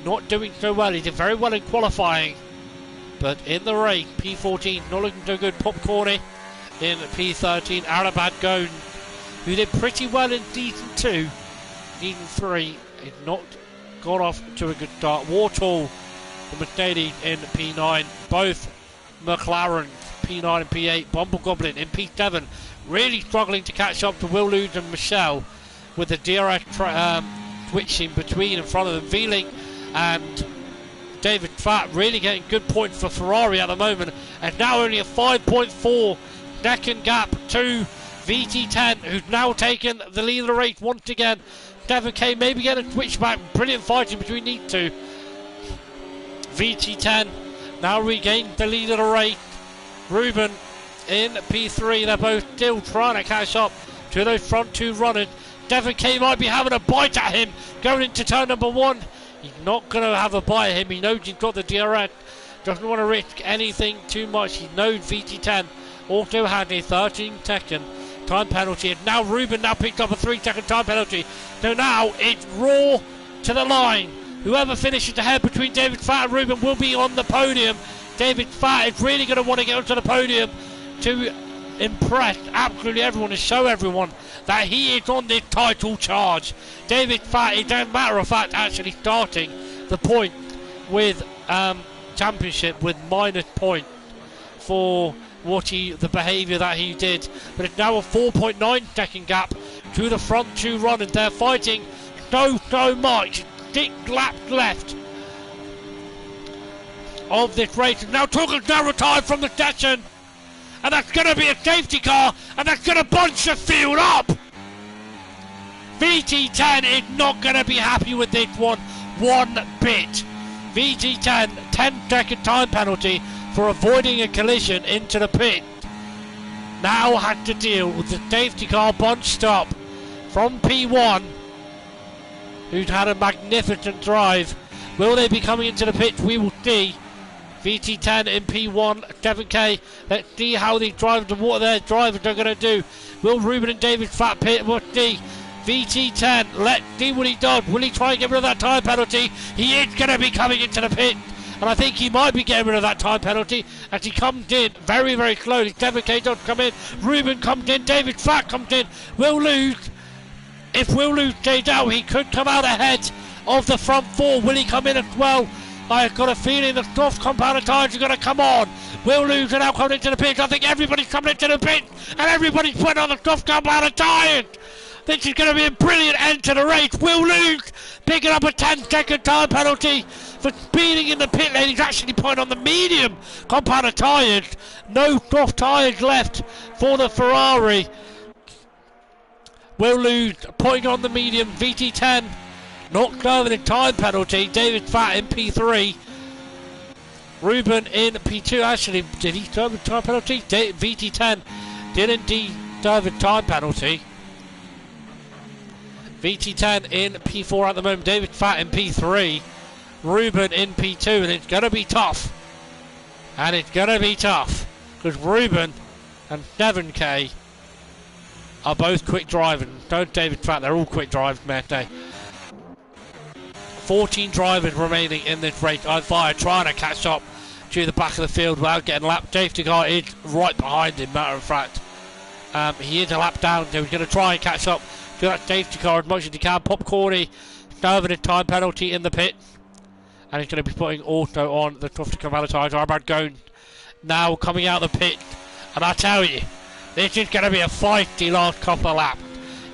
Not doing so well. He did very well in qualifying, but in the race, P14, not looking too good. Popcorny in P13. Arabad Gones, who did pretty well in Season 2. Season 3 is not got off to a good start. Warthol, the Mercedes in P9. Both McLarens, P9 and P8. Bumble Goblin in P7. Really struggling to catch up to Will Lewis and Michelle, with the DRS switching between in front of them. Vealing and David Fatt really getting good points for Ferrari at the moment, and now only a 5.4 second gap to VT10, who's now taken the lead of the race once again. Devon Kay maybe get a switchback. Brilliant fighting between these two. VT10 now regained the lead of the race. Ruben in P3. They're both still trying to catch up to those front two runners. Devon Kay might be having a bite at him going into turn number 1. He's not going to have a bite at him. He knows he's got the DRS. Doesn't want to risk anything too much. He knows VT10 also had a 13-second time penalty, and now Ruben now picked up a 3-second time penalty. So now it's raw to the line. Whoever finishes ahead between David Fatt and Ruben will be on the podium. David Fatt is really going to want to get onto the podium to impress absolutely everyone and show everyone that he is on this title charge. David Fatt is, as a matter of fact, actually starting the point with championship with minus points for the behaviour that he did, but it's now a 4.9 second gap to the front two runners. They're fighting so much. 6 laps left of this race. Now Tucker's now retired from the session, and that's going to be a safety car, and that's going to bunch the field up. VT10 is not going to be happy with this one bit. VT10, 10-second time penalty for avoiding a collision into the pit. Now had to deal with the safety car bunched up from P1, who's had a magnificent drive. Will they be coming into the pit? We will see. VT10 in P1, 7K. Let's see how these drivers and what their drivers are going to do. Will Ruben and David Fatt pit? We'll see. VT10, let's see what he does. Will he try and get rid of that time penalty? He is going to be coming into the pit, and I think he might be getting rid of that time penalty as he comes in very, very slowly. 7K does come in. Ruben comes in. David Fatt comes in. Will lose. If Will lose stays out, he could come out ahead of the front four. Will he come in as well? I've got a feeling the soft compound tyres are going to come on. Will lose and now coming into the pit. I think everybody's coming into the pit, and everybody's putting on the soft compound tyres. This is going to be a brilliant end to the race. Will lose picking up a 10-second time penalty for speeding in the pit lane. He's actually putting on the medium compound tyres. No soft tyres left for the Ferrari. Will lose putting on the medium. VT10 not serving a time penalty. David Fatt in P3. Ruben in P2. Actually, did he serve a time penalty? VT10 did indeed serve a time penalty. VT10 in P4 at the moment. David Fatt in P3. Ruben in P2, and it's going to be tough. And it's going to be tough because Ruben and 7K are both quick driving. Don't David Fatt, they're all quick drives, mate. 14 drivers remaining in this race. I'm trying to catch up to the back of the field without getting lapped. Safety car is right behind him, matter of fact. He is a lap down, so he's going to try and catch up to that safety car as much as he can. Popcorny serving a time penalty in the pit, and he's going to be putting also on the tough to come out tyres. Armad Gones now coming out of the pit, and I tell you, this is going to be a feisty last couple of laps.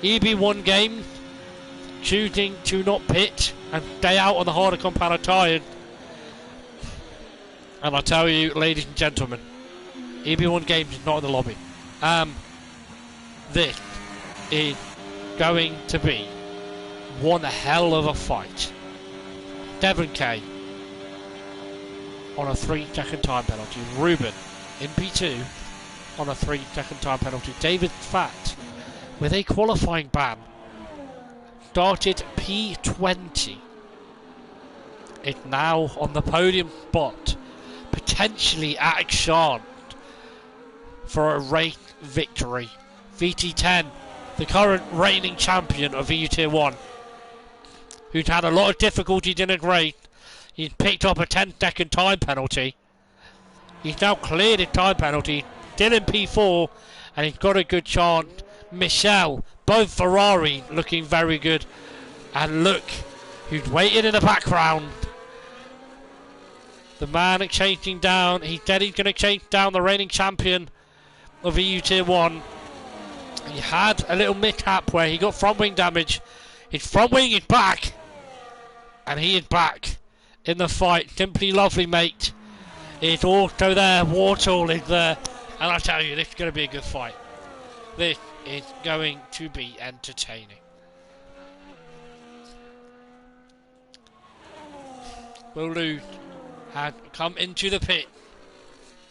EB1 games choosing to not pit and stay out on the harder compound tyres, and I tell you, ladies and gentlemen, EB1 games is not in the lobby. This is going to be one hell of a fight. 7K on a 3-second time penalty. Ruben in P2 on a 3-second time penalty. David Fatt with a qualifying ban started P20 is now on the podium spot, potentially at a chance for a race victory. VT10, the current reigning champion of EUT1, who's had a lot of difficulties in his race. He's picked up a 10-second time penalty. He's now cleared his time penalty, still in P4, and he's got a good chance. Michel, both Ferrari looking very good. And look, who's waiting in the background. The man chasing down, he said he's going to chase down the reigning champion of EUT1. He had a little mishap where he got front wing damage. His front wing is back, and he is back in the fight. Simply lovely, mate. It's also there, Wartall is there, and I tell you, this is going to be a good fight. This is going to be entertaining. Will Lewis had come into the pit.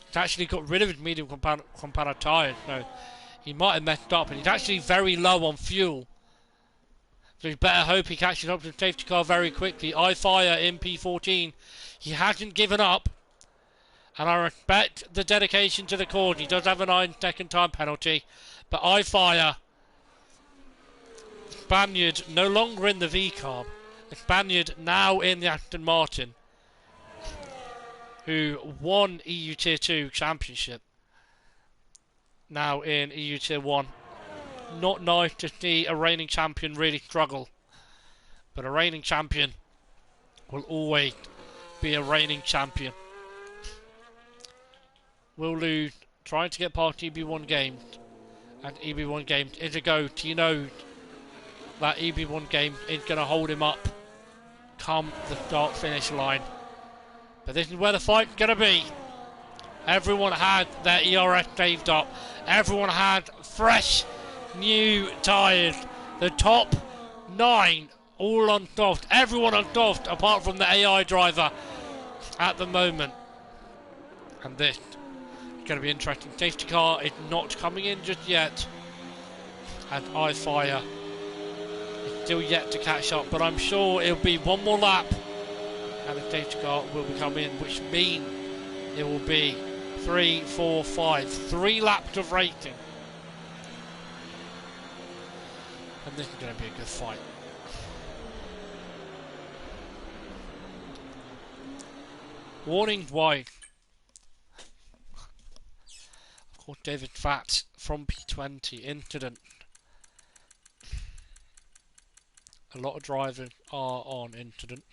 He's actually got rid of his medium compound tyres, so he might have messed up, and he's actually very low on fuel. So you better hope he catches up to the safety car very quickly. iFire in P14. He hasn't given up, and I respect the dedication to the cause. He does have a 9-second time penalty, but iFire, Spaniard, no longer in the V-Carb. The Spaniard now in the Aston Martin, who won EU Tier 2 Championship, now in EU Tier 1. Not nice to see a reigning champion really struggle, but a reigning champion will always be a reigning champion. Will lose, trying to get past EB1 games, and EB1 games is a go. You know that EB1 game is going to hold him up come the start finish line. But this is where the fight's going to be. Everyone had their ERS saved up. Everyone had fresh new tyres. The top 9 all unstuffed. Everyone unstuffed apart from the AI driver at the moment. And this is going to be interesting. Safety car is not coming in just yet. And iFire is still yet to catch up. But I'm sure it'll be one more lap and the safety car will be coming in, which means it will be 3, 4, 5. 3 laps of racing. And this is going to be a good fight. Warnings wide. Of course, David Fat from P20 incident. A lot of drivers are on incident.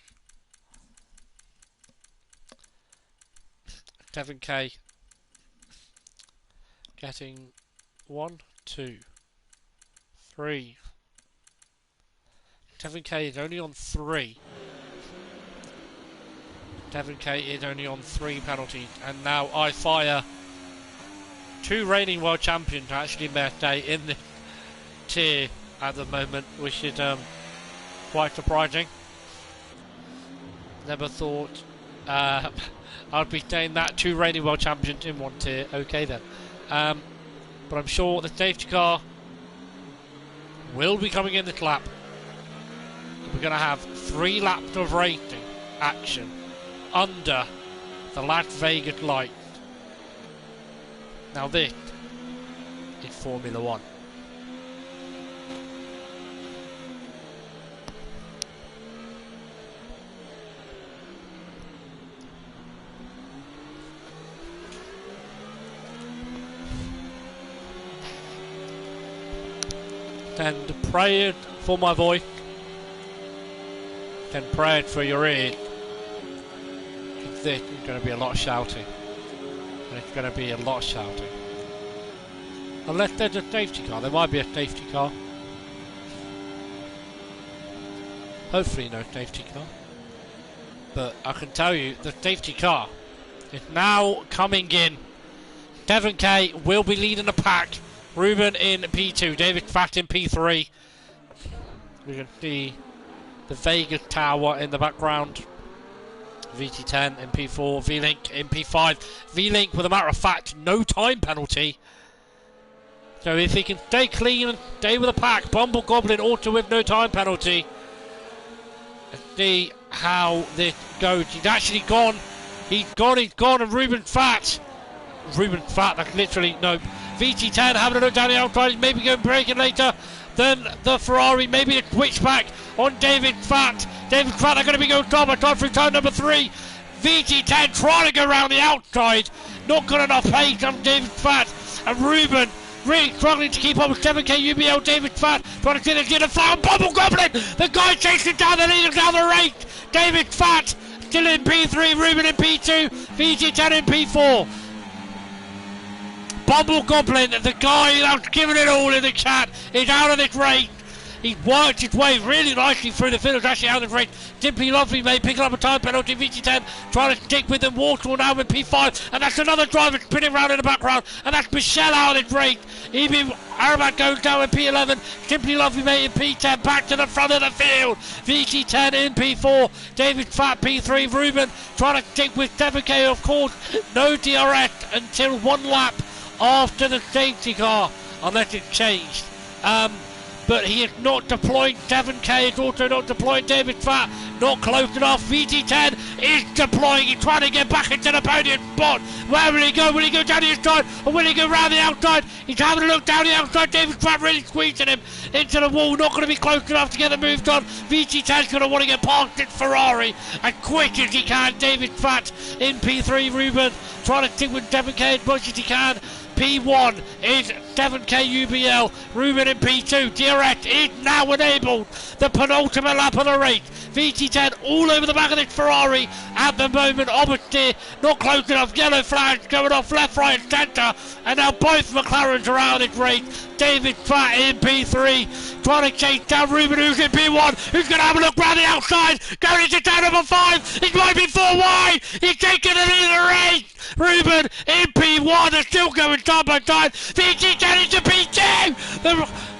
7K getting 1, 2, 3. 7K is only on 3. 7K is only on 3 penalties, and now iFire, 2 reigning world champions actually stay in the tier at the moment, which is quite surprising. Never thought I'd be saying that 2 reigning world champions in 1 tier. Okay then, but I'm sure the safety car will be coming in this lap. We're going to have 3 laps of racing action under the Las Vegas lights. Now this is Formula 1. And pray for my voice, and pray for your ears. This is going to be a lot of shouting, and it's going to be a lot of shouting. Unless there's a safety car, there might be a safety car. Hopefully no safety car. But I can tell you, the safety car is now coming in. 7K will be leading the pack. Ruben in P2, David Fat in P3. We can see the Vegas Tower in the background. VT10 in P4, V-Link in P5. V-Link, with a matter of fact, no time penalty. So if he can stay clean and stay with the pack, Bumble Goblin also with no time penalty. see how this goes. He's actually gone. He's gone, and Ruben Fat, that's literally, no. VT10 having a look down the outside, maybe going braking later than the Ferrari, maybe a switchback on David Fat. David Fat are going to be going top by top through turn number 3. VT10 trying to go around the outside, not got enough pace on David Fat, and Ruben really struggling to keep up with 7k UBL. David Fat trying to get a flat on Bubble Goblin. The guy chasing down the leader down the race. David Fat still in P3, Ruben in P2, VT10 in P4. Bubble Goblin, the guy that's giving it all in the chat, is out of this race. He's worked his way really nicely through the field, actually out of the race. Simply lovely, mate, picking up a time penalty. VT10 trying to stick with them. Waterall now with P5, and that's another driver spinning around in the background, and that's Michelle out of this race. Even Arabat goes down in P11. Simply lovely, mate, in P10, back to the front of the field. VT10 in P4, David Fat P3, Ruben trying to stick with 7k, of course. No DRS until 1 lap after the safety car, unless it's changed. But he is not deploying 7k, is also not deploying David Fat, not close enough. VT10 is deploying, he's trying to get back into the podium spot. Where will he go? Will he go down the inside, or will he go round the outside? He's having a look down the outside. David Fat really squeezing him into the wall, not going to be close enough to get the moves done. VT10's going to want to get past this Ferrari as quick as he can. David Fat in P3, Ruben trying to stick with 7k as much as he can. P1 is 7k UBL, Ruben in P2, DRS is now enabled, the penultimate lap of the race. VT10 all over the back of this Ferrari at the moment, obviously not close enough, yellow flags going off left, right and centre, and now both McLarens are out of this race. David Fat in P3, trying to chase down Ruben, who's in P1, who's going to have a look round the outside, going into turn number 5, it might be 4 wide, he's taking the lead of the race. Ruben in P1, they're still going side by side. VT10 into P2.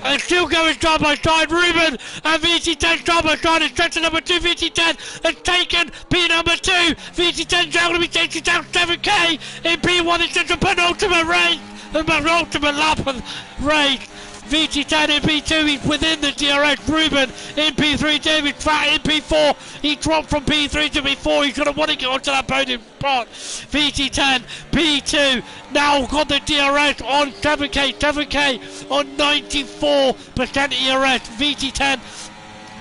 They're still going side by side. Ruben and VT10 side by side. It's sector number 2. VT10 has taken P number 2. VT10 now going to be taking down 7k in P1. It's just a penultimate race, the penultimate lap of the race. VT10 in P2, he's within the DRS. Ruben in P3, David Fat in P4. He dropped from P3 to P4. He's going to want to get onto that podium spot. VT10, P2, now got the DRS on 7k on 94% ERS. VT10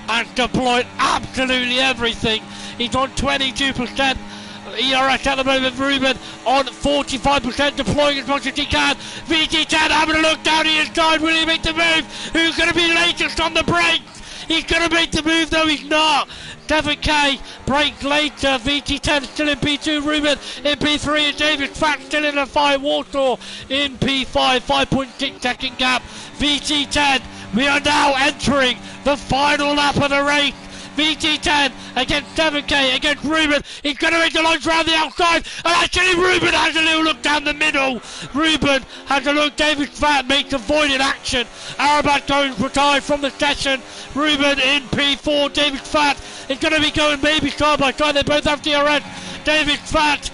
has deployed absolutely everything. He's on 22%. ERS at the moment. Ruben on 45%, deploying as much as he can. VT10 having a look down the inside. Will he make the move? Who's going to be latest on the brakes? He's going to make the move, though he's not. 7k break later. VT10 still in P2. Ruben in P3, and David Fat still in the 5. Waterall in P5. 5.6 second gap. VT10, we are now entering the final lap of the race. VT10 against 7k against Ruben. He's going to make the lines around the outside, and actually Ruben has a little look down the middle. Ruben has a look. David Fat makes avoided action. Arabat going retired from the session. Ruben in P4. David Fat is going to be going maybe side by side. They both have DRS. David Fat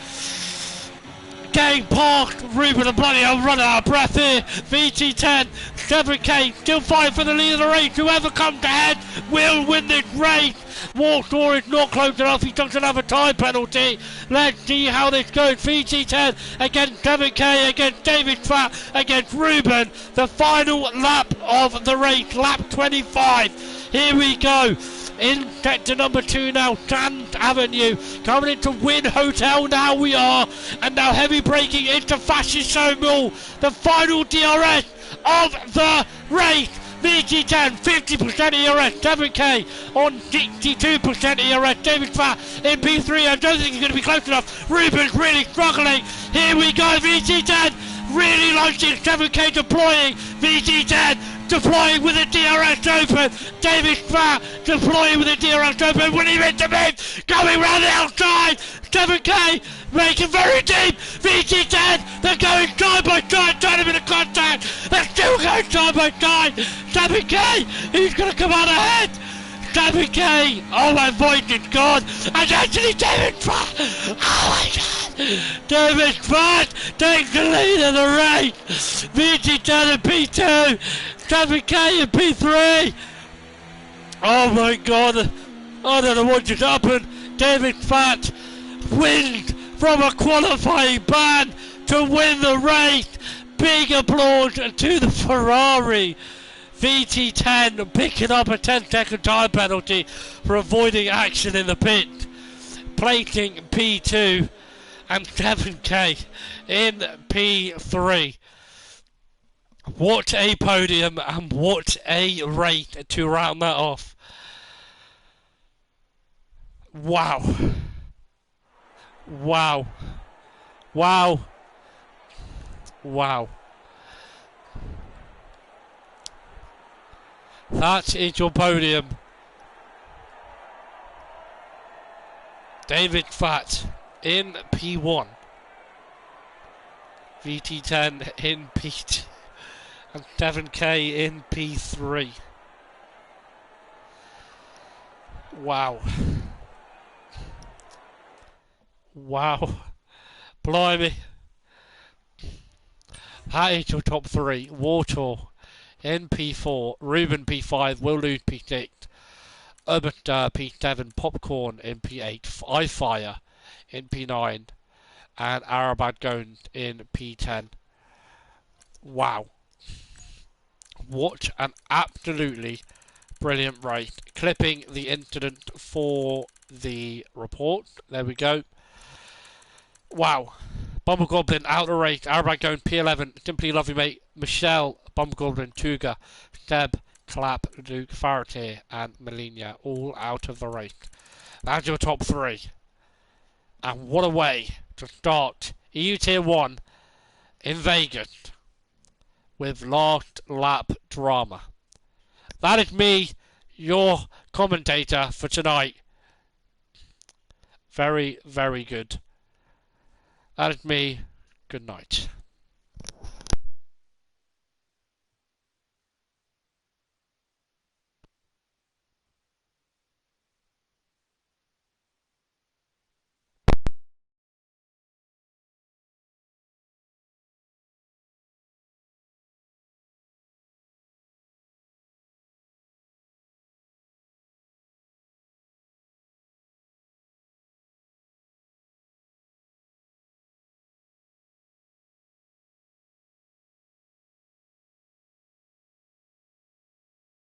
getting past Ruben, and bloody hell, running out of breath here. VT10, 7k, still fighting for the lead of the race. Whoever comes ahead will win this race. Waterall is not close enough. He doesn't have a time penalty. Let's see how this goes. VT10 against 7k against David Fat against Ruben. The final lap of the race, lap 25. Here we go. In sector number 2 now, Sand Avenue, coming into Wynn Hotel now we are, and now heavy braking into Fascist Mall, the final DRS of the race. VT10, 50% ERS, 7k on 62% ERS. David Fat in P3, I don't think he's going to be close enough. Ruben's really struggling. Here we go, VT10, really launching 7k deploying. VT10 deploying with the DRS open. David Fat deploying with the DRS open. Will he make the move? Going round the outside. 7k making very deep. VT10, they're going side by side, trying to be the contact. They're still going side by side. 7k, who's going to come out ahead? 7k, oh my voice is gone. And actually David Fat, oh my god. David Fat takes the lead of the race. VT10 and P2, 7k and P3. Oh my god. I don't know what just happened. David Fatt wins from a qualifying ban to win the race. Big applause to the Ferrari. VT10 picking up a 10-second time penalty for avoiding action in the pit, placing P2 and 7K in P3. What a podium and what a race to round that off. Wow. Wow. Wow. Wow. That is your podium. David Fatt in P1. VT10 in P2. And 7K in P3. Wow. Wow. Blimey. That is your top three. Wartor in P4. Ruben P5. Will lose P6. Urban P7. Popcorn in P8. iFire in P9. And Arabad going in P10. Wow. What an absolutely brilliant race. Clipping the incident for the report. There we go. Wow. Bumble Goblin out of the race. Arabag going P11. Simply Lovely Mate. Michelle, Bumble Goblin, Tuga, Seb, Clap, Luke, Faraday, and Melina all out of the race. That's your top three. And what a way to start EUT1 in Vegas with last lap drama. That is me, your commentator for tonight. Very, very good. That is me. Good night.